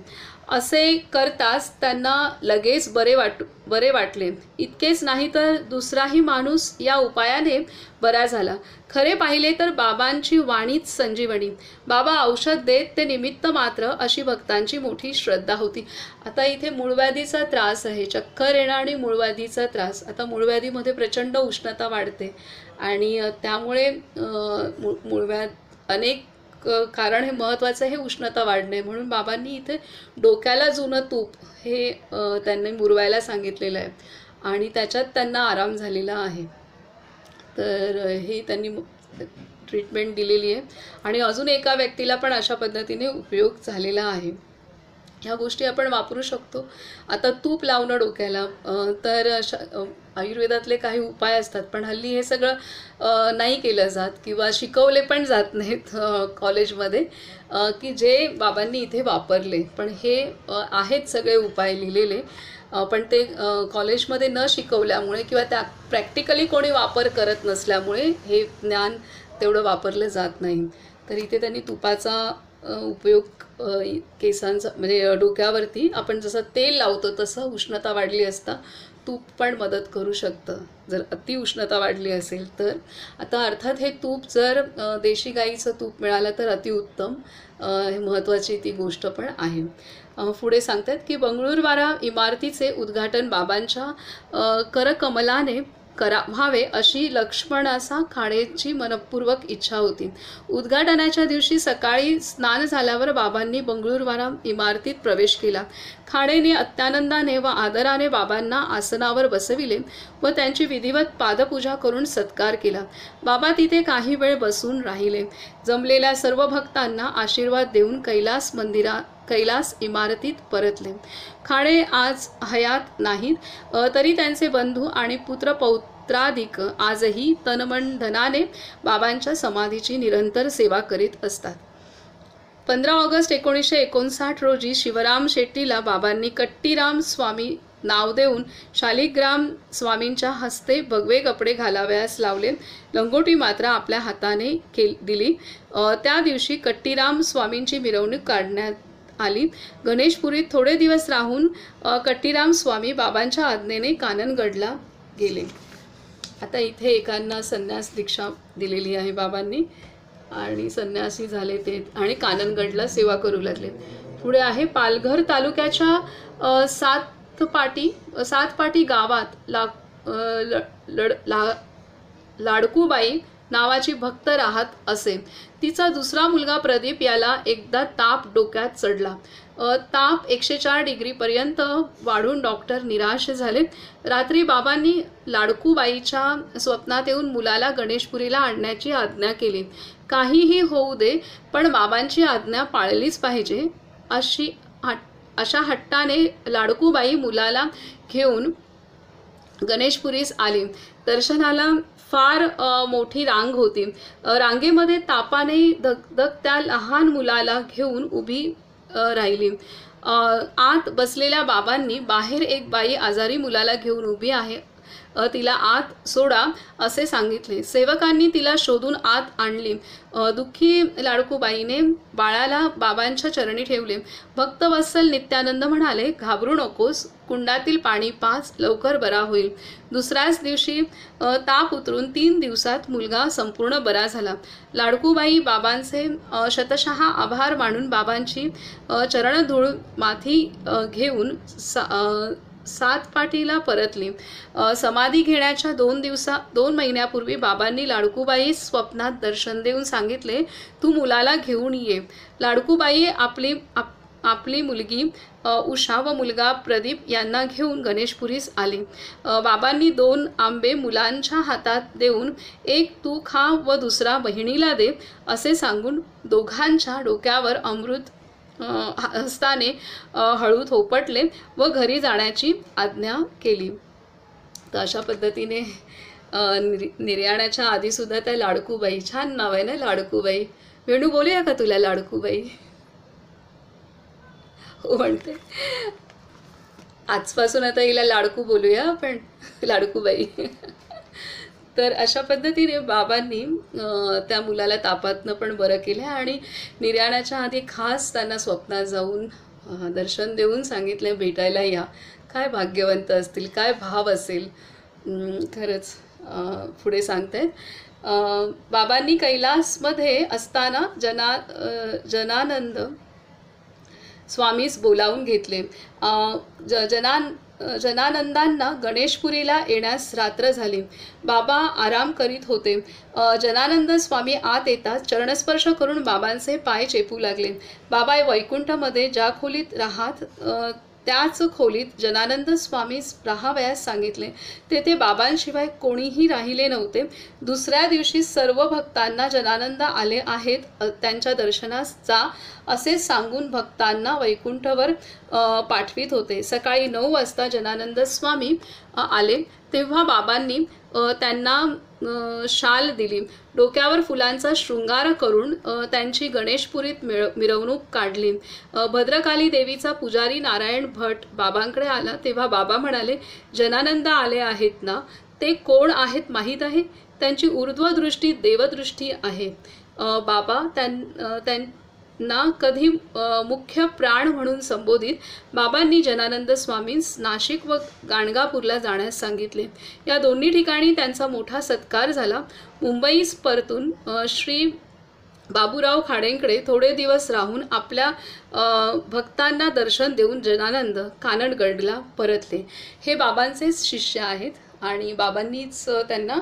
असे करताच त्यांना लगेच बरे वाटले. इतकेच नाही तर दुसराही माणूस या उपायाने बरा झाला. खरे पाहिले तर बाबांची वाणीच संजीवनी. बाबा औषध देत ते निमित्त मात्र अशी भक्तांची मोठी श्रद्धा होती. आता इथे मूळव्याधीचा त्रास आहे, चक्कर येणं आणि मूळव्याधीचा त्रास. आता मूळव्याधीमध्ये प्रचंड उष्णता वाढते आणि त्यामुळे अनेक कारण हे महत्त्वाचं हे उष्णता वाढणे, म्हणून बाबांनी इथे डोक्याला जुनं तूप हे त्यांनी मुरवायला सांगितलेलं आहे आणि त्याच्यात त्यांना आराम झालेला आहे. तर हे त्यांनी ट्रीटमेंट दिलेली आहे आणि अजून एका व्यक्तीला पण अशा पद्धतीने उपयोग झालेला आहे. ह्या गोष्टी आपण वापरू शकतो. आता तूप लावणं डोक्याला, तर आयुर्वेदातले काही उपाय असतात, पण हल्ली हे सगळं नाही केलं जात किंवा शिकवले पण जात नाहीत कॉलेजमध्ये, की जे बाबांनी इथे वापरले. पण हे आहेत सगळे उपाय लिहिलेले. पण ते कॉलेजमध्ये न शिकवल्यामुळे किंवा त्या प्रॅक्टिकली कोणी वापर करत नसल्यामुळे हे ज्ञान तेवढं वापरलं जात नाही. तर इथे त्यांनी तुपाचा उपयोग केसांचा म्हणजे डोक्यावरती आपण जसं तेल लावतो तसं उष्णता वाढली असता तूप पण मदत करू शकतं जर अति उष्णता वाढली असेल तर. आता अर्थात हे तूप जर देशी गाईचं तूप मिळालं तर अतिउत्तम, हे महत्त्वाची ती गोष्ट पण आहे. पुढे सांगतात की बंगळुरवारा इमारतीचे उद्घाटन बाबांच्या करकमलाने व्हावे अशी लक्ष्मणाचा खाडेची मनपूर्वक इच्छा होती. उद्घाटनाच्या दिवशी सकाळी स्नान झाल्यावर बाबांनी बंगळुरवारा इमारतीत प्रवेश केला. खाडेने अत्यानंदाने व आदराने बाबांना आसनावर बसविले व त्यांची विधिवत पादपूजा करून सत्कार केला. बाबा तिथे काही वेळ बसून राहिले. जमलेल्या सर्व भक्तांना आशीर्वाद देऊन कैलास इमारतीत परतले. खाडे आज हयात नाहीत, तरी त्यांचे बंधू आणि पुत्रपौत्रादिक आजही तनमन धनाने बाबांच्या समाधीची निरंतर सेवा करीत असतात. 15 ऑगस्ट 1959 रोजी शिवराम शेट्टीला बाबांनी कट्टीराम स्वामी नाव देऊन शालिग्राम स्वामींच्या हस्ते भगवे कपडे घालावयास लावले. लंगोटी मात्र आपल्या हाताने दिली. त्या दिवशी कट्टीराम स्वामींची मिरवणूक काढण्यात आली. गणेशपुरीत थोडे दिवस राहून कट्टीराम स्वामी बाबांच्या आज्ञेने काननगडला गेले. आता इथे एकांना संन्यास दीक्षा दिलेली आहे बाबांनी आणि संन्यासी झाले ते आणि काननगडला सेवा करू लागले. पुढे आहे पालघर तालुक्याच्या सातपाटी गावात लाडकूबाई नावाची भक्त राहत असे. तिचा दुसरा मुलगा प्रदीप याला एकदा ताप डोक्यात चढला. ताप 104 डिग्रीपर्यंत वाढून डॉक्टर निराश झाले. रात्री बाबांनी लाडकूबाईच्या स्वप्नात येऊन मुलाला गणेशपुरीला आणण्याची आज्ञा केली. काहीही होऊ दे पण बाबांची आज्ञा पाळलीच पाहिजे अशा हट्टाने लाडकूबाई मुलाला घेऊन गणेशपुरीस आली. दर्शनाला फार मोठी रांग होती. रांगेमध्ये तापाने धगधग त्या लहान मुलाला घेऊन उभी राहिली. आत बसलेल्या बाबांनी बाहेर एक बाई आजारी मुलाला घेऊन उभी आहे, तिला आत सोडा असे सांगितले. सेवकांनी तिला शोधून आत आणली. दुःखी लाडकूबाईने बाळाला बाबांच्या चरणी ठेवले. भक्तवत्सल नित्यानंद म्हणाले, घाबरू नकोस, कुंडातील पाणी पाच, लवकर बरा होईल. दुसऱ्याच दिवशी ताप उतरून 3 दिवसात मुलगा संपूर्ण बरा झाला. लाडकूबाई बाबांचे शतशः आभार मानून बाबांची चरणधूळ माथी घेऊन सातपाटीला परतली. समाधी घेण्याच्या 2 महिन्यापूर्वी बाबांनी लाडकूबाई स्वप्नात दर्शन देऊन सांगितले, तू मुलाला घेऊन ये. लाडकूबाई आपली मुलगी उषा व मुलगा प्रदीप यांना घेऊन गणेशपुरीस आली. बाबांनी 2 आंबे मुलांच्या हातात देऊन एक तू खा व दुसरा बहिणीला दे असे सांगून दोघांच्या डोक्यावर अमृत हस्ताने हळू थोपटले व घरी जाण्याची आज्ञा केली. तर अशा पद्धतीने निर्याणाच्या आधीसुद्धा त्या लाडकूबाई, छान नाव आहे ना लाडकूबाई. वेणू बोलूया का तुला लाडकूबाई? हो म्हणते. आजपासून आता हिला लाडकू बोलूया पण लाडकूबाई. तर अशा पद्धतीने बाबांनी त्या मुलाला तापातनं पण बरं केलं आणि निर्याणाच्या आधी खास त्यांना स्वप्नात जाऊन दर्शन देऊन सांगितलं, भेटायला या. काय भाग्यवंत असतील, काय भाव असेल खरंच. पुढे सांगतायत, बाबांनी कैलासमध्ये असताना जनानंद स्वामीस बोलावून घेतले. जनानंदांना गणेशपुरीला येण्यास रात्र झाली. बाबा आराम करीत होते. जनानंद स्वामी आत येताच चरणस्पर्श करून बाबांचे पाय चेपू लागले. बाबा वैकुंठमध्ये ज्या खोलीत राहत त्याच खोलीत जनानंद स्वामीस राहावयास सांगितले. तेथे बाबांशिवाय कोणीही राहिले नव्हते. दुसऱ्या दिवशी सर्व भक्तांना जनानंद आले आहेत, त्यांच्या दर्शनास जा असे सांगून भक्तांना वैकुंठवर पाठवित होते. सकाळी 9 वाजता जनानंद स्वामी आले तेव्हा बाबांनी त्यांना शाल दिली, डोक्यावर फुलांचा शृंगार करून त्यांची गणेशपुरीत मिरवणूक काढली. भद्रकाली देवीचा पुजारी नारायण भट बाबांकडे आला तेव्हा बाबा म्हणाले, जनानंद आले आहेत ना, ते कोण आहेत माहीत आहे? त्यांची ऊर्ध्वदृष्टी देवदृष्टी आहे. बाबा त्यांना कधी मुख्य प्राण म्हणून संबोधित. बाबांनी जनानंद स्वामींस नाशिक व गाणगापूरला जाण्यास सांगितले. या दोन्ही ठिकाणी त्यांचा मोठा सत्कार झाला. मुंबईस परतून श्री बाबूराव खाडेंकडे थोडे दिवस राहून आपल्या भक्तांना दर्शन देऊन जनानंद कानडगडला परतले. हे बाबांचेच शिष्य आहेत आणि बाबांनीच त्यांना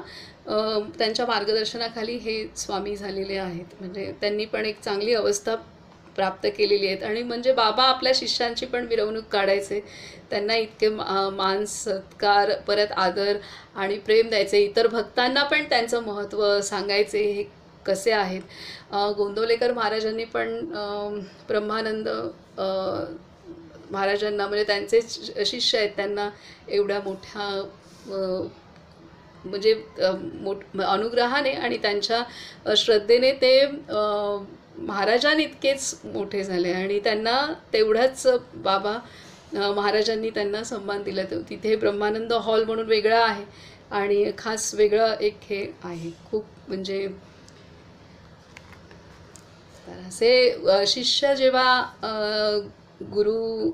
त्यांच्या मार्गदर्शनाखाली हे स्वामी झालेले आहेत. म्हणजे त्यांनी पण एक चांगली अवस्था प्राप्त केलेली आहेत. आणि म्हणजे बाबा आपल्या शिष्यांची पण मिरवणूक काढायचे, त्यांना इतके मान सत्कार, परत आदर आणि प्रेम द्यायचे. इतर भक्तांना पण त्यांचं महत्त्व सांगायचे हे कसे आहेत. गोंदवलेकर महाराजांनी पण ब्रह्मानंद महाराजांना, म्हणजे त्यांचे शिष्य आहेत, त्यांना एवढ्या मोठ्या म्हणजे अनुग्रहाने आणि त्यांच्या श्रद्धेने ते महाराजांइतकेच मोठे झाले आणि त्यांना तेवढाच बाबा महाराजांनी त्यांना सन्मान दिला. तिथे ब्रह्मानंद हॉल म्हणून वेगळा आहे आणि खास वेगळं एक हे आहे खूप. म्हणजे असे शिष्य जेव्हा गुरु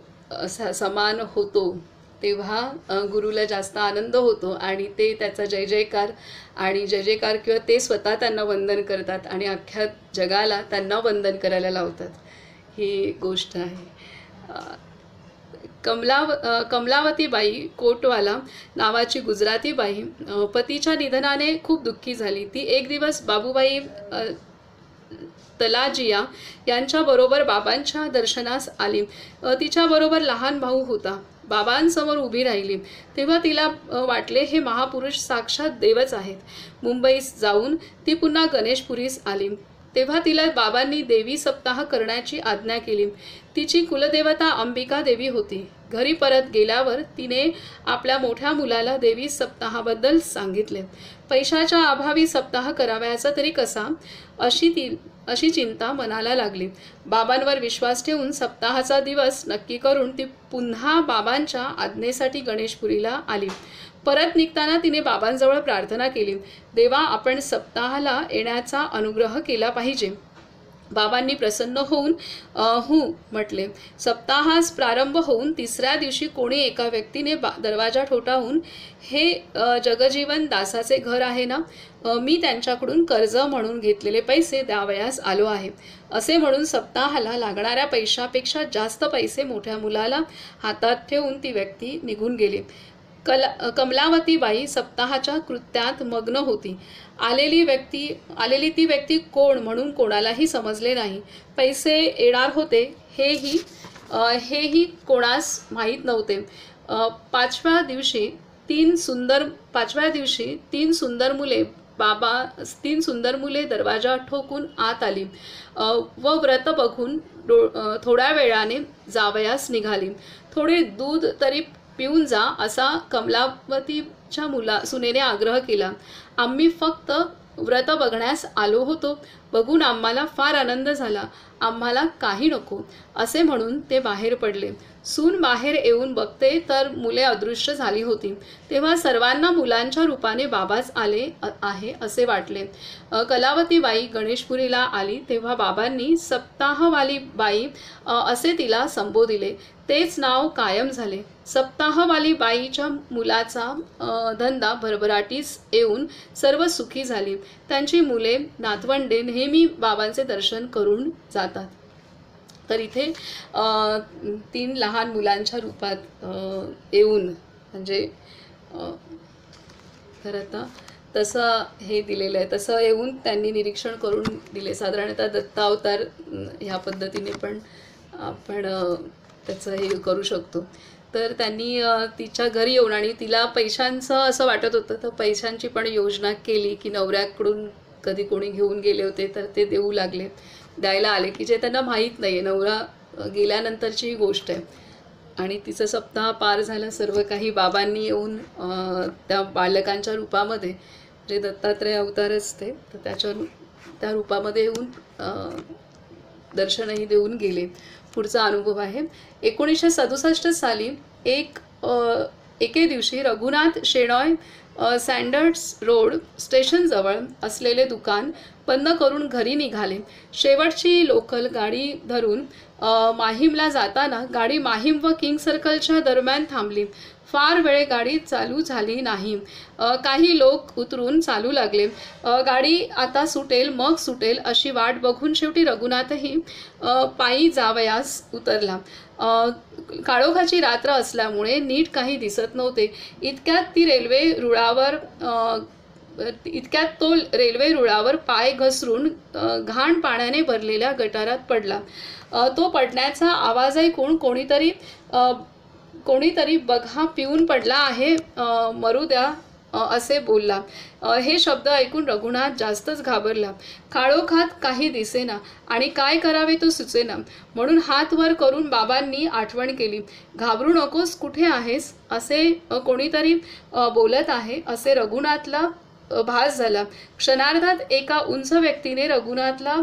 समान होतो तेव्हा गुरुला जास्त आनंद होतो आणि ते त्याचा जय जयकार किंवा ते स्वतः त्यांना वंदन करतात आणि अख्ख्या जगाला त्यांना वंदन करायला लावतात. ही गोष्ट आहे. कमलावतीबाई कोटवाला नावाची गुजराती बाई पतीच्या निधनाने खूप दुःखी झाली. ती एक दिवस बाबूबाई तलाजिया यांच्याबरोबर बाबांच्या दर्शनास आली. तिच्याबरोबर लहान भाऊ होता. बाबांसमोर उभी राहिली तेव्हा तिला वाटले हे महापुरुष साक्षात देवच आहेत. मुंबईस जाऊन ती पुन्हा गणेशपुरीस आली तेव्हा तिला बाबांनी देवी सप्ताह करण्याची आज्ञा केली. तिची कुलदेवता अंबिका देवी होती. घरी परत गेल्यावर तिने आपल्या मोठ्या मुलाला देवी सप्ताहाबद्दल सांगितले. पैशाच्या अभावी सप्ताह करावयाचा तरी कसा अशी चिंता मनाला लागली. बाबांवर विश्वास ठेवून सप्ताहाचा दिवस नक्की करून ती पुन्हा बाबांच्या आज्ञेसाठी गणेशपुरीला आली. परत निघताना तिने बाबांजवळ प्रार्थना केली, देवा आपण सप्ताहाला येण्याचा अनुग्रह केला पाहिजे. बाबांनी प्रसन्न होऊन हू म्हटले. सप्ताहास प्रारंभ होऊन तिसऱ्या दिवशी कोणी एका व्यक्तीने दरवाजा ठोठावून, हे जगजीवन दासाचे घर आहे ना, मी त्यांच्याकडून कर्ज म्हणून घेतलेले पैसे द्यावयास आलो आहे असे म्हणून सप्ताहाला लागणाऱ्या पैशापेक्षा जास्त पैसे मोठ्या मुलाला हातात ठेवून ती व्यक्ती निघून गेली. कमलावतीबाई सप्ताहाच्या कृत्यात मग्न होती. आलेली ती व्यक्ती कोण म्हणून कोणालाही समजले नाही. पैसे येणार होते हेही कोणास माहीत नव्हते. पाचव्या दिवशी तीन सुंदर मुले दरवाजा ठोकून आत आली व व्रत बघून थोड्या वेळाने जावयास निघाली. थोडे दूध तरी पिऊन जा असा कमलावतीच्या सुनेने आग्रह केला. आम्ही फक्त व्रत बघण्यास आलो होतो. बघून आम्हाला फार आनंद झाला. आम्हाला काही नको असे म्हणून ते बाहेर पडले. सून बाहेर येऊन बघते तर मुले अदृश्य झाली होती. तेव्हा सर्वांना मुलांच्या रूपाने बाबाच आले आहे असे वाटले. कलावतीबाई गणेशपुरीला आली तेव्हा बाबांनी सप्ताहवाली बाई असे तिला संबोधिले. तेच नाव कायम झाले. सप्ताहवाली बाईच्या मुलाचा धंदा भरभराटीस येऊन सर्व सुखी झाली. त्यांची मुले नातवंडे नेहमी बाबांचे दर्शन करून जातात. तर इथे 3 लहान मुलांच्या रूपात येऊन, म्हणजे खरं तर तसं हे दिलेलं आहे, तसं येऊन त्यांनी निरीक्षण करून दिले. साधारणतः दत्तावतार ह्या पद्धतीने पण आपण त्याचं हे करू शकतो. तर त्यांनी तिच्या घरी येऊन, आणि तिला पैशांचं असं वाटत होतं, तर पैशांची पण योजना केली की नवऱ्याकडून कधी कोणी घेऊन गेले होते तर ते द्यायला आले, की जे त्यांना माहीत नाही आहे, नवरा गेल्यानंतरची ही गोष्ट आहे. आणि तिचं सप्ताह पार झाला. सर्व काही बाबांनी येऊन त्या बालकांच्या रूपामध्ये, जे दत्तात्रय अवतार असते तर त्या रूपामध्ये येऊन दर्शनही देऊन गेले. पुढचा अनुभव आहे 1967 साली एके दिवशी रघुनाथ शेणॉय सँडर्स रोड स्टेशनजवळ असलेले दुकान बंद करून घरी निघाले. शेवटची लोकल गाडी धरून माहीमला जाताना गाडी माहीम व किंग सर्कलच्या दरम्यान थांबली. फार वेळ गाडी चालू झाली नाही. काही लोक उतरून चालू लागले. गाडी आता सुटेल मग सुटेल अशी वाट बघून शेवटी रघुनाथही पायी जावयास उतरला. काळोखाची रात्र असल्यामुळे नीट काही दिसत नव्हते. इतक्यात तो रेल्वे रुळावर पाय घसरून घाण पाण्याने भरलेल्या गटारात पडला. तो पडण्याचा आवाज ऐकून कोणीतरी बघा पिऊन पडला आहे, मरू द्या असे बोलला. हे शब्द ऐकून रघुनाथ जास्तच घाबरला. काळोखात काही दिसेना आणि काय करावे तो सुचेना. म्हणून हात वर करून बाबांनी आठवण केली. घाबरू नकोस, कुठे आहेस, असे कोणीतरी बोलत आहे असे रघुनाथला भास झाला. क्षणार्धात एका उंच व्यक्तीने रघुनाथला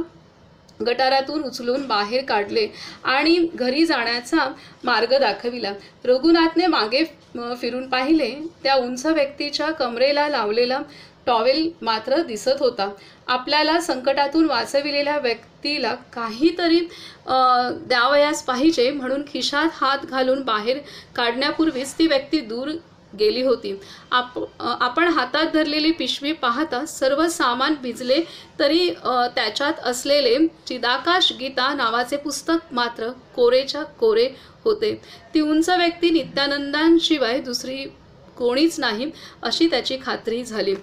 गटारातून उचलून बाहेर काढले आणि घरी जाण्याचा मार्ग दाखविला. रघुनाथने मागे फिरून पाहिले. त्या उंच व्यक्तीच्या कमरेला लावलेला टॉवेल मात्र दिसत होता. आपल्याला संकटातून वाचविलेल्या व्यक्तीला काहीतरी द्यावयास पाहिजे म्हणून खिशात हात घालून बाहेर काढण्यापूर्वीच ती व्यक्ती दूर गेली होती. आपण हातात धरलेली पिशवी पाहता सर्व सामान भिजले तरी त्याच्यात असलेले चिदाकाश गीता नावाचे पुस्तक मात्र कोरेच्या कोरे होते. ती उंच व्यक्ती नित्यानंदांशिवाय दुसरी कोणीच नाही अशी त्याची खात्री झाली.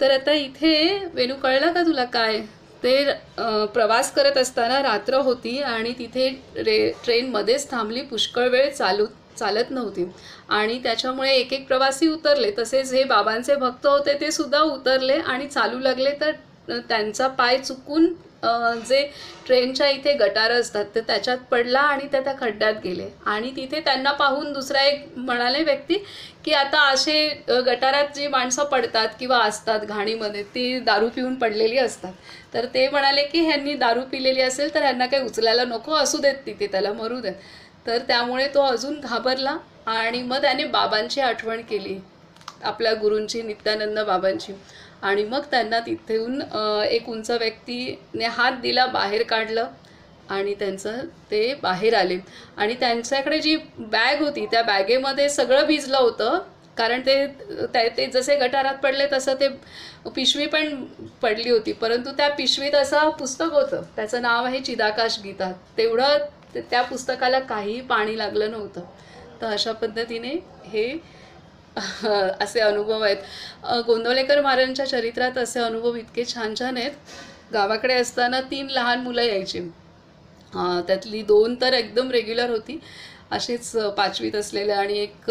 तर आता इथे वेणू कळलं का तुला काय ते? प्रवास करत असताना रात्र होती आणि तिथे ट्रेन मध्येच थांबली. पुष्कळ वेळ चालत नव्हती आणि त्याच्यामुळे एक एक प्रवासी उतरले. तसेच हे बाबांचे भक्त होते ते सुद्धा उतरले आणि चालू लागले. तर त्यांचा पाय चुकून जे ट्रेनच्या इथे गटारं असतात तर त्याच्यात पडला आणि त्या खड्ड्यात गेले. आणि तिथे त्यांना पाहून दुसरा एक म्हणाले व्यक्ती की आता असे गटारात जी माणसं पडतात किंवा असतात घाणीमध्ये ती दारू पिऊन पडलेली असतात. तर ते म्हणाले की ह्यांनी दारू पिलेली असेल तर ह्यांना काही उचलायला नको, असू देत तिथे, त्याला मरू देत. तर त्यामुळे तो अजून घाबरला आणि मग त्याने बाबांची आठवण केली, आपल्या गुरूंची, नित्यानंद बाबांची. आणि मग त्यांना तिथून एक उंच व्यक्तीने हात दिला, बाहेर काढलं आणि त्यांचं ते बाहेर आले. आणि त्यांच्याकडे जी बॅग होती त्या बॅगेमध्ये सगळं भिजलं होतं, कारण ते जसे गटारात पडले तसं ते पिशवी पण पडली होती. परंतु त्या पिशवीत असं पुस्तक होतं, त्याचं नाव आहे चिदाकाश गीता. तेवढं त्या पुस्तकाला काही पाणी लागलं नव्हतं. तर अशा पद्धतीने हे असे अनुभव आहेत. गोंदवलेकर महाराजांच्या चरित्रात असे अनुभव इतके छान छान आहेत. गावाकडे असताना 3 लहान मुलं यायची. त्यातली 2 तर एकदम रेग्युलर होती, अशीच 5वीत असलेल्या, आणि एक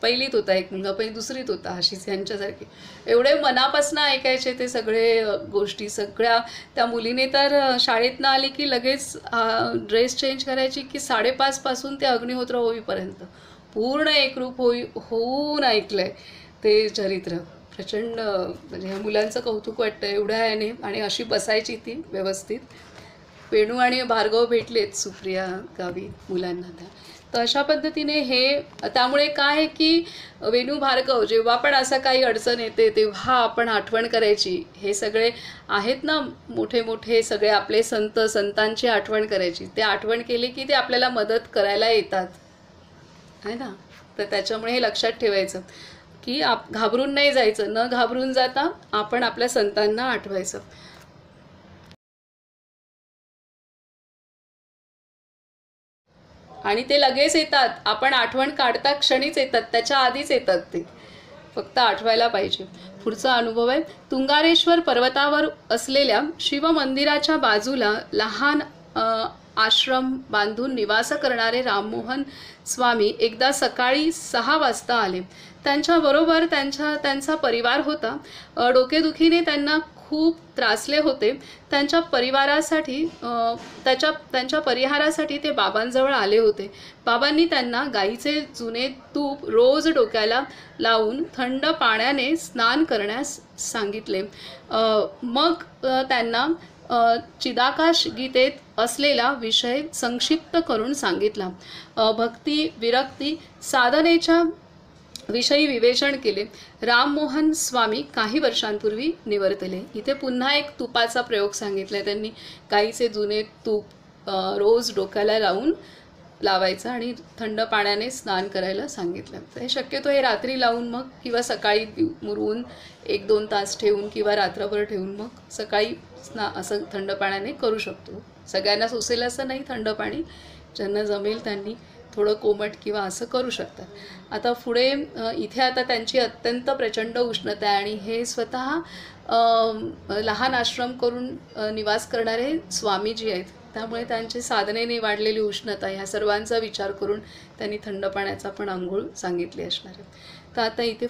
पहिलीत होता एक मुलगा, पहिली दुसरीत होता, अशीच यांच्यासारखी. एवढे मनापासून ऐकायचे ते सगळे गोष्टी. सगळ्या त्या मुलीने तर शाळेतनं आली की लगेच ड्रेस चेंज करायची की 5:30 पासून ते अग्निहोत्र होईपर्यंत पूर्ण एकरूप होऊन ऐकलंय ते चरित्र. प्रचंड म्हणजे ह्या मुलांचं कौतुक वाटतं एवढ्या याने. आणि अशी बसायची ती व्यवस्थित. वेणू आणि भार्गव भेटलेत सुप्रिया गावी मुलांना त्या. तर अशा पद्धतीने हे, त्यामुळे काय आहे की वेणू भार्गव जेव्हा पण असं काही अडचण येते तेव्हा आपण आठवण करायची. हे सगळे आहेत ना मोठे मोठे सगळे आपले संतांची आठवण करायची. ते आठवण केली की ते आपल्याला मदत करायला येतात, आहे ना. तर त्याच्यामुळे हे लक्षात ठेवायचं की घाबरून नाही जायचं. न घाबरून जाता आपण आपल्या संतांना आठवायचं. आणि ते लगेच येतात, आपण आठवण काढता क्षणीच येतात, त्याच्या आधीच येतात ते, फक्त आठवायला पाहिजे. पुढचा अनुभव आहे तुंगारेश्वर पर्वतावर असलेल्या शिवमंदिराच्या बाजूला लहान आश्रम बांधून निवास करणारे राममोहन स्वामी एकदा सकाळी 6 वाजता आले. त्यांच्याबरोबर त्यांचा परिवार होता. डोकेदुखीने त्यांना खूप त्रासले होते. त्यांच्या परिवारासाठी त्यांच्या परिहारासाठी ते बाबांजवळ आले होते. बाबांनी त्यांना गाईचे जुने तूप रोज डोक्याला लावून थंड पाण्याने स्नान करण्यास सांगितले. मग त्यांना चिदाकाश गीतेत असलेला विषय संक्षिप्त करून सांगितला. भक्ती विरक्ती साधनेच्या विषयी विवेचन केले. राममोहन स्वामी काही वर्षांपूर्वी निवर्तले. इथे पुन्हा एक तुपाचा प्रयोग सांगितला त्यांनी. गाईचे जुने तूप रोज डोक्याला लावायचं आणि थंड पाण्याने स्नान करायला सांगितलं. तर हे शक्यतो हे रात्री लावून मग किंवा सकाळी मुरवून 1-2 तास ठेवून किंवा रात्रभर ठेवून मग सकाळी असं थंड पाण्याने करू शकतो. सगळ्यांना सोसेल असं नाही थंड पाणी, ज्यांना जमेल त्यांनी थोडं कोमट किंवा असं करू शकतात. आता पुढे इथे आता त्यांची अत्यंत प्रचंड उष्णता आहे आणि हे स्वतः लहान आश्रम करून निवास करणारे स्वामीजी आहेत. त्यामुळे त्यांची साधनेने वाढलेली उष्णता ह्या सर्वांचा विचार करून त्यांनी थंड पाण्याचा पण अंघोळ सांगितली असणार आहे. तर आता इथे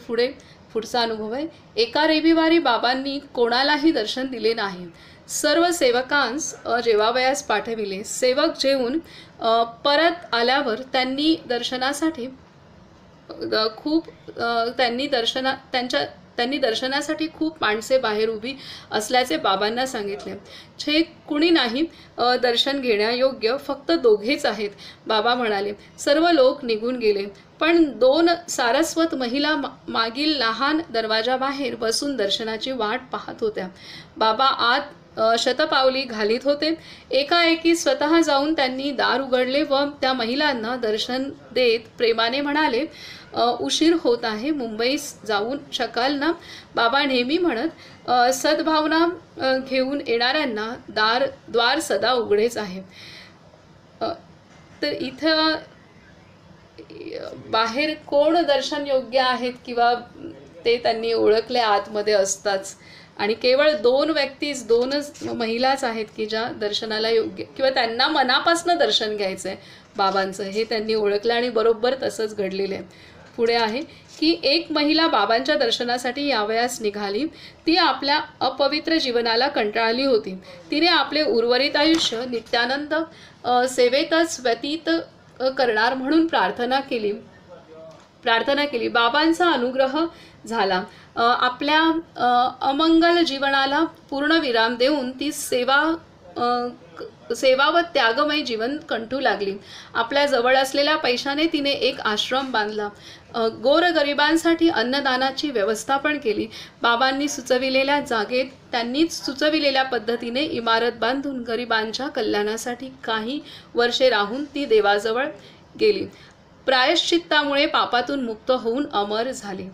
पुढचा अनुभव आहे. एका रविवारी बाबांनी कोणालाही दर्शन दिले नाही. सर्व सेवकांस जेवावयास पाठविले. सेवक जेवून परत आल्यावर त्यांनी दर्शनासाठी खूप माणसे बाहेर उभी असल्याचे बाबांना सांगितले. छे कुणी नाही दर्शन घेण्यायोग्य, फक्त दोघेच आहेत. बाबा म्हणाले. सर्व लोक निघून गेले, पण 2 सारस्वत महिला मागील लहान दरवाजाबाहेर बसून दर्शनाची वाट पाहत होत्या. बाबा आत शतपावली घालीत होते. एकाएकी स्वतः जाऊन त्यांनी दार उघडले व त्या महिलांना दर्शन देत प्रेमाने म्हणाले, उशीर होत आहे, मुंबईस जाऊन शकाल ना? बाबा नेहमी म्हणत, सद्भावना घेऊन येणाऱ्यांना द्वार सदा उघडेच आहे. तर इथं बाहेर कोण दर्शन योग्य आहेत किंवा ते त्यांनी ओळखले आतमध्ये असताच. आणि केवळ 2 व्यक्तीच 2च महिलाच आहेत की ज्या दर्शनाला योग्य किंवा त्यांना मनापासून दर्शन घ्यायचं आहे बाबांचं, हे त्यांनी ओळखलं आणि बरोबर तसंच घडलेलं आहे. पुढे आहे की एक महिला बाबांच्या दर्शनासाठी यावयास निघाली. ती आपल्या अपवित्र जीवनाला कंटाळली होती. तिने आपले उर्वरित आयुष्य नित्यानंद सेवेतच व्यतीत करणार म्हणून प्रार्थना केली. बाबांचा अनुग्रह झाला. आपल्या अमंगल जीवनाला पूर्ण विराम देऊन ती सेवा व त्यागमय जीवन कंठू लागली. आपल्या जवळ असलेल्या पैशाने तिने एक आश्रम बांधला. गोरगरिबांसाठी अन्नदानाची व्यवस्था पण केली. बाबांनी सुचविलेल्या जागेत त्यांनीच सुचविलेल्या पद्धतीने इमारत बांधून गरिबांच्या कल्याणासाठी काही वर्षे राहून ती देवाजवळ गेली. प्रायश्चित्तामुळे पापातून मुक्त होऊन अमर झाली.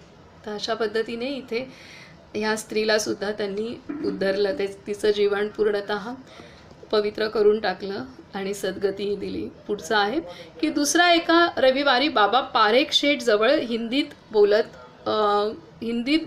तर अशा पद्धतीने इथे ह्या स्त्रीला सुद्धा त्यांनी उद्धरलं. तिचं जीवन पूर्णतः पवित्र करून टाकलं आणि सद्गतीही दिली. पुढचं आहे की दुसरा एका रविवारी बाबा पारेख शेठ जवळ हिंदीत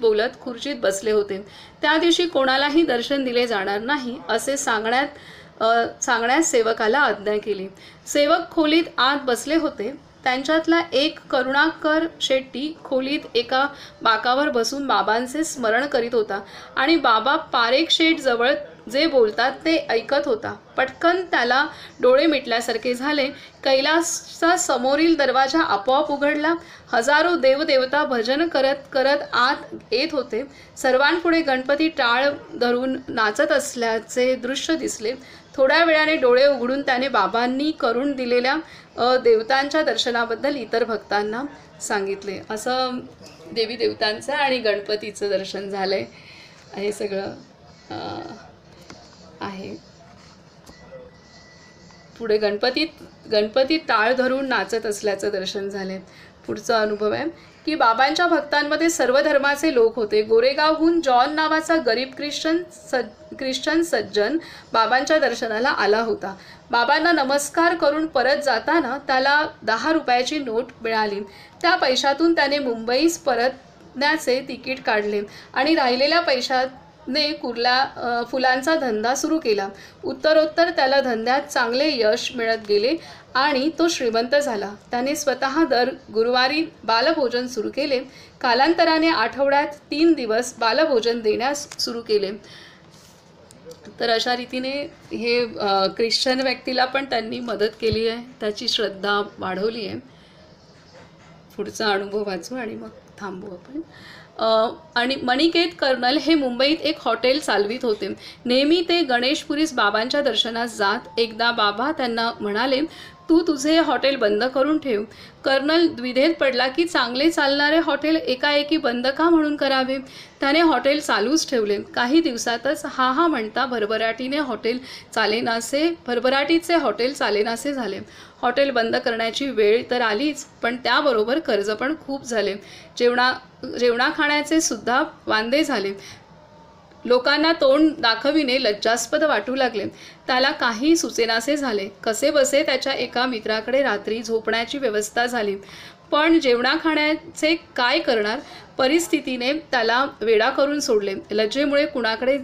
बोलत खुर्चीत बसले होते. त्या दिवशी कोणालाही दर्शन दिले जाणार नाही असे सांगण्यास सेवकाला आज्ञा केली. सेवक खोलीत आत बसले होते. त्यांच्यातला एक करुणाकर शेट्टी खोलीत एका बाकावर बसून बाबांचे स्मरण करीत होता आणि बाबा पारेख शेठ जवळ जे बोलतात ते ऐकत होता. पटकन त्याला डोळे मिटल्यासारखे झाले. कैलासचा समोरील दरवाजा आपोआप उघडला. हजारो देवदेवता भजन करत करत आत येत होते. सर्वांपुढे गणपती टाळ धरून नाचत असल्याचे दृश्य दिसले. थोड्या वेळाने डोळे उघडून त्याने बाबांनी करून दिलेल्या देवतांच्या दर्शनाबद्दल इतर भक्तांना सांगितले. असं देवी देवतांचं आणि गणपतीचं दर्शन झालंय. हे सगळं आहे. पुढे गणपती टाळ धरून नाचत असल्याचं दर्शन झाले. पुढचा अनुभव आहे की बाबांच्या भक्तांमध्ये सर्व धर्माचे लोक होते. गोरेगावहून जॉन नावाचा गरीब ख्रिश्चन सज्जन बाबांच्या दर्शनाला आला होता. बाबांना नमस्कार करून परत जाताना त्याला 10 रुपयाची नोट मिळाली. त्या पैशातून त्याने मुंबईस परतण्याचे तिकीट काढले आणि राहिलेल्या पैशाने फुलांचा धंदा सुरू केला. उत्तरोत्तर त्याला धंद्यात चांगले यश मिळत गेले आणि तो श्रीमंत झाला. त्याने स्वतः दर गुरुवारी बालभोजन सुरू केले. कालांतराने आठवड्यात 3 दिवस बालभोजन देण्यास सुरू केले. तर अशा रीतीने हे ख्रिश्चन व्यक्तीला पण त्यांनी मदत केली आहे, त्याची श्रद्धा वाढवली आहे. पुढचा अनुभव वाचू आणि मग थांबू आपण. आणि मणिकेत कर्नल हे मुंबईत एक हॉटेल चालवित होते. नेहमी ते गणेशपुरीस बाबांच्या दर्शनास जात. एकदा बाबा त्यांना म्हणाले, तू तुझे हॉटेल बंद करून ठेव. कर्नल द्विधेत पडला की चांगले चालणारे हॉटेल एकाएकी बंद का म्हणून करावे. त्याने हॉटेल चालूच ठेवले. काही दिवसातच हा म्हणता भरभराटीचे हॉटेल चालेनासे झाले. हॉटेल बंद करण्याची वेळ तर आलीच, पण त्याबरोबर कर्ज पण खूप झाले. जेवणा खाण्याचे सुद्धा वांदे झाले. लोकांना तोंड दाखविणे लज्जास्पद वाटू लागले. त्याला काही सुचेनासे झाले. कसेबसे त्याच्या एका मित्राकडे रात्री झोपण्याची व्यवस्था झाली, पण जेवणा खाण्याचे काय करणार. परिस्थितीने त्याला वेडा करून सोडले. लज्जेमुळे कुणाकडे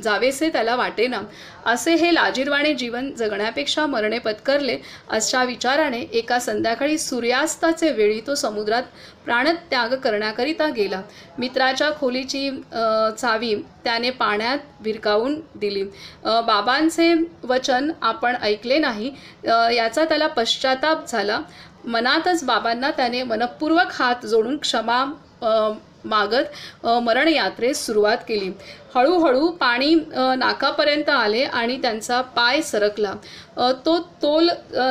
जावेसे त्याला वाटेना. असे हे लाजिरवाणे जीवन जगण्यापेक्षा मरणे पत्करले, अशा विचाराने एका संध्याकाळी सूर्यास्ताचे वेळी तो समुद्रात प्राणत्याग करण्याकरिता गेला. मित्राच्या खोलीची चावी त्याने पाण्यात भिरकावून दिली. बाबांचे वचन आपण ऐकले नाही याचा त्याला पश्चाताप झाला. मनातच बाबांना त्याने मनपूर्वक हात जोडून क्षमा मागत मरणयात्रेस सुरुवात केली. हळूहळू पाणी नाकापर्यंत आले आणि त्यांचा पाय सरकला. तो तोल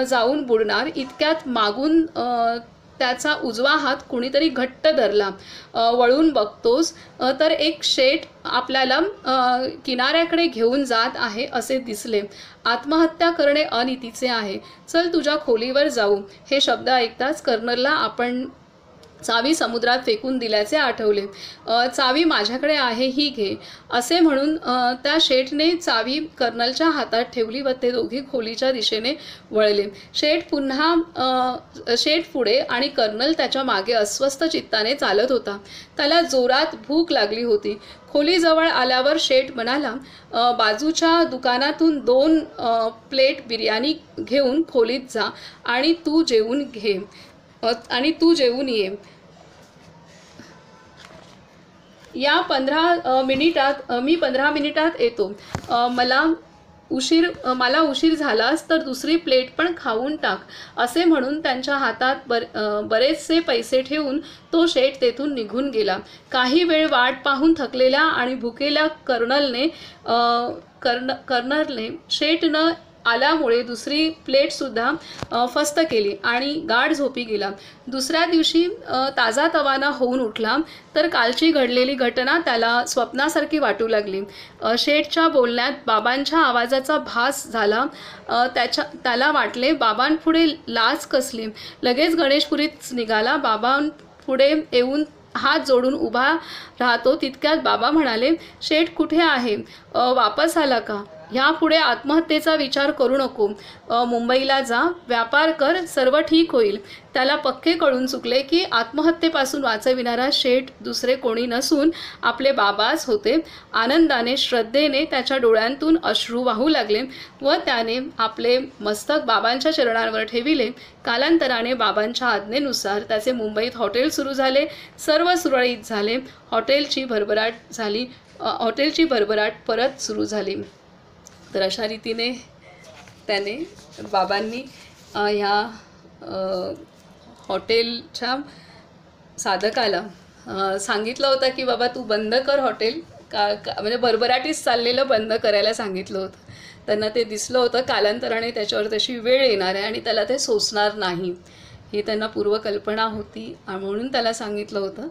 जाऊन बुडणार इतक्यात मागून त्याचा उजवा हात कुणीतरी घट्ट धरला. वळून बघतोस तर एक शेठ आपल्याला किनाऱ्याकडे घेऊन जात आहे असे दिसले. आत्महत्या करणे अनितीचे आहे, चल तुझ्या खोलीवर जाऊ. हे शब्द ऐकताच कर्नलला आपण चावी समुद्रात फेकून दिल्याचे आठवले. चावी माझ्याकडे आहे, ही घे असे म्हणून त्या शेठने चावी कर्नलच्या हातात ठेवली व ते दोघे खोलीच्या दिशेने वळले. शेठ पुढे आणि कर्नल त्याच्या मागे अस्वस्थ चित्ताने चालत होता. त्याला जोरात भूक लागली होती. खोलीजवळ आल्यावर शेठ म्हणाला, बाजूच्या दुकानातून 2 प्लेट बिर्याणी घेऊन खोलीत जा आणि तू जेवून ये. या 15 मिनिटात येतो. मला उशीर झालास तर दुसरी प्लेट पण खाऊन टाक असे म्हणून त्यांच्या हातात बरेचसे पैसे ठेवून तो शेठ तेथून निघून गेला. काही वेळ वाट पाहून थकलेल्या आणि भुकेल्या कर्नलने शेठ न आल्यामुळे दुसरी प्लेटसुद्धा फस्त केली आणि गाढ झोपी गेला. दुसऱ्या दिवशी ताजातवाना होऊन उठला तर कालची घडलेली घटना त्याला स्वप्नासारखी वाटू लागली. शेठच्या बोलण्यात बाबांच्या आवाजाचा भास झाला. त्याला वाटले बाबांपुढे लाज कसली. लगेच गणेशपुरीत निघाला. बाबांपुढे येऊन हात जोडून उभा राहतो तितक्यात बाबा म्हणाले, शेठ कुठे आहे? वापस आला का? ह्यापुढे आत्महत्येचा विचार करू नको. मुंबईला जा, व्यापार कर, सर्व ठीक होईल. त्याला पक्के कळून चुकले की आत्महत्येपासून वाचविणारा शेठ दुसरे कोणी नसून आपले बाबाच होते. आनंदाने श्रद्धेने त्याच्या डोळ्यांतून अश्रू वाहू लागले व त्याने आपले मस्तक बाबांच्या चरणांवर ठेविले. कालांतराने बाबांच्या आज्ञेनुसार त्याचे मुंबईत हॉटेल सुरू झाले. सर्व सुरळीत झाले. हॉटेलची भरभराट परत सुरू झाली. तर अशा रीतीने बाबांनी ह्या हॉटेलच्या साधकाला सांगितलं होतं की बाबा तू बंद कर हॉटेल, म्हणजे भरभराटीच चाललेलं बंद करायला सांगितलं होतं. त्यांना ते दिसलं होतं कालांतराने त्याच्यावर तशी वेळ येणार आहे आणि त्याला ते सोसणार नाही ही त्यांना पूर्वकल्पना होती म्हणून त्याला सांगितलं होतं.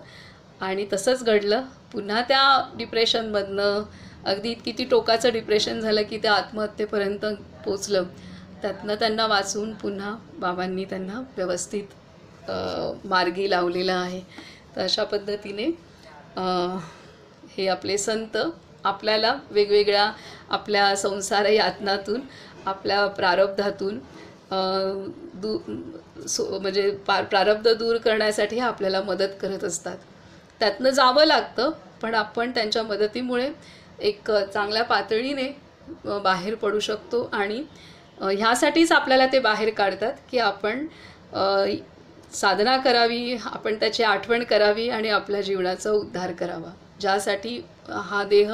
आणि तसंच घडलं. पुन्हा त्या डिप्रेशनमधनं अगदी किती टोकाचं डिप्रेशन झालं की त्या आत्महत्येपर्यंत पोचलं. त्यातनं त्यांना वाचून पुन्हा बाबांनी त्यांना व्यवस्थित मार्गी लावलेलं आहे. तर अशा पद्धतीने हे आपले संत आपल्याला वेगवेगळ्या आपल्या संसार यातनातून आपल्या प्रारब्धातून म्हणजे प्रारब्ध दूर करण्यासाठी आपल्याला मदत करत असतात. त्यातनं जावं लागतं, पण आपण त्यांच्या मदतीमुळे एक चांगल्या पातळीने बाहेर पडू शकतो. आणि ह्यासाठीच आपल्याला ते बाहेर काढतात की आपण साधना करावी, आपण त्याची आठवण करावी आणि आपल्या जीवनाचा उद्धार करावा, ज्यासाठी हा देह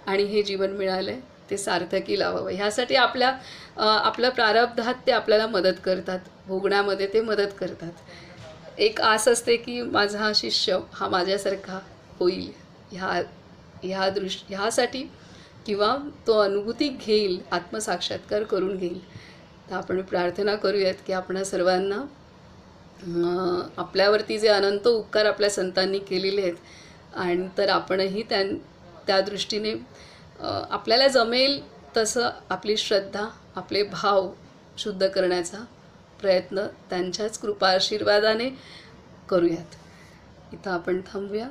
आणि हे जीवन मिळालं आहे ते सार्थकी लावावं. ह्यासाठी आपल्या प्रारब्धात ते आपल्याला मदत करतात, भोगण्यामध्ये ते मदत करतात. एक आस असते की माझा शिष्य हा माझ्यासारखा होईल ह्यासाठी, किंवा तो अनुभूती घेईल, आत्मसाक्षात्कार करून घेईल. तर आपण प्रार्थना करूयात की आपणा सर्वांना आपल्यावरती जे अनंत उपकार आपल्या संतांनी केलेले आहेत, आणि तर आपणही त्या दृष्टीने आपल्याला जमेल तसं आपली श्रद्धा, आपले भाव शुद्ध करण्याचा प्रयत्न त्यांच्याच कृपा आशीर्वादाने करूयात. इथं आपण थांबूया.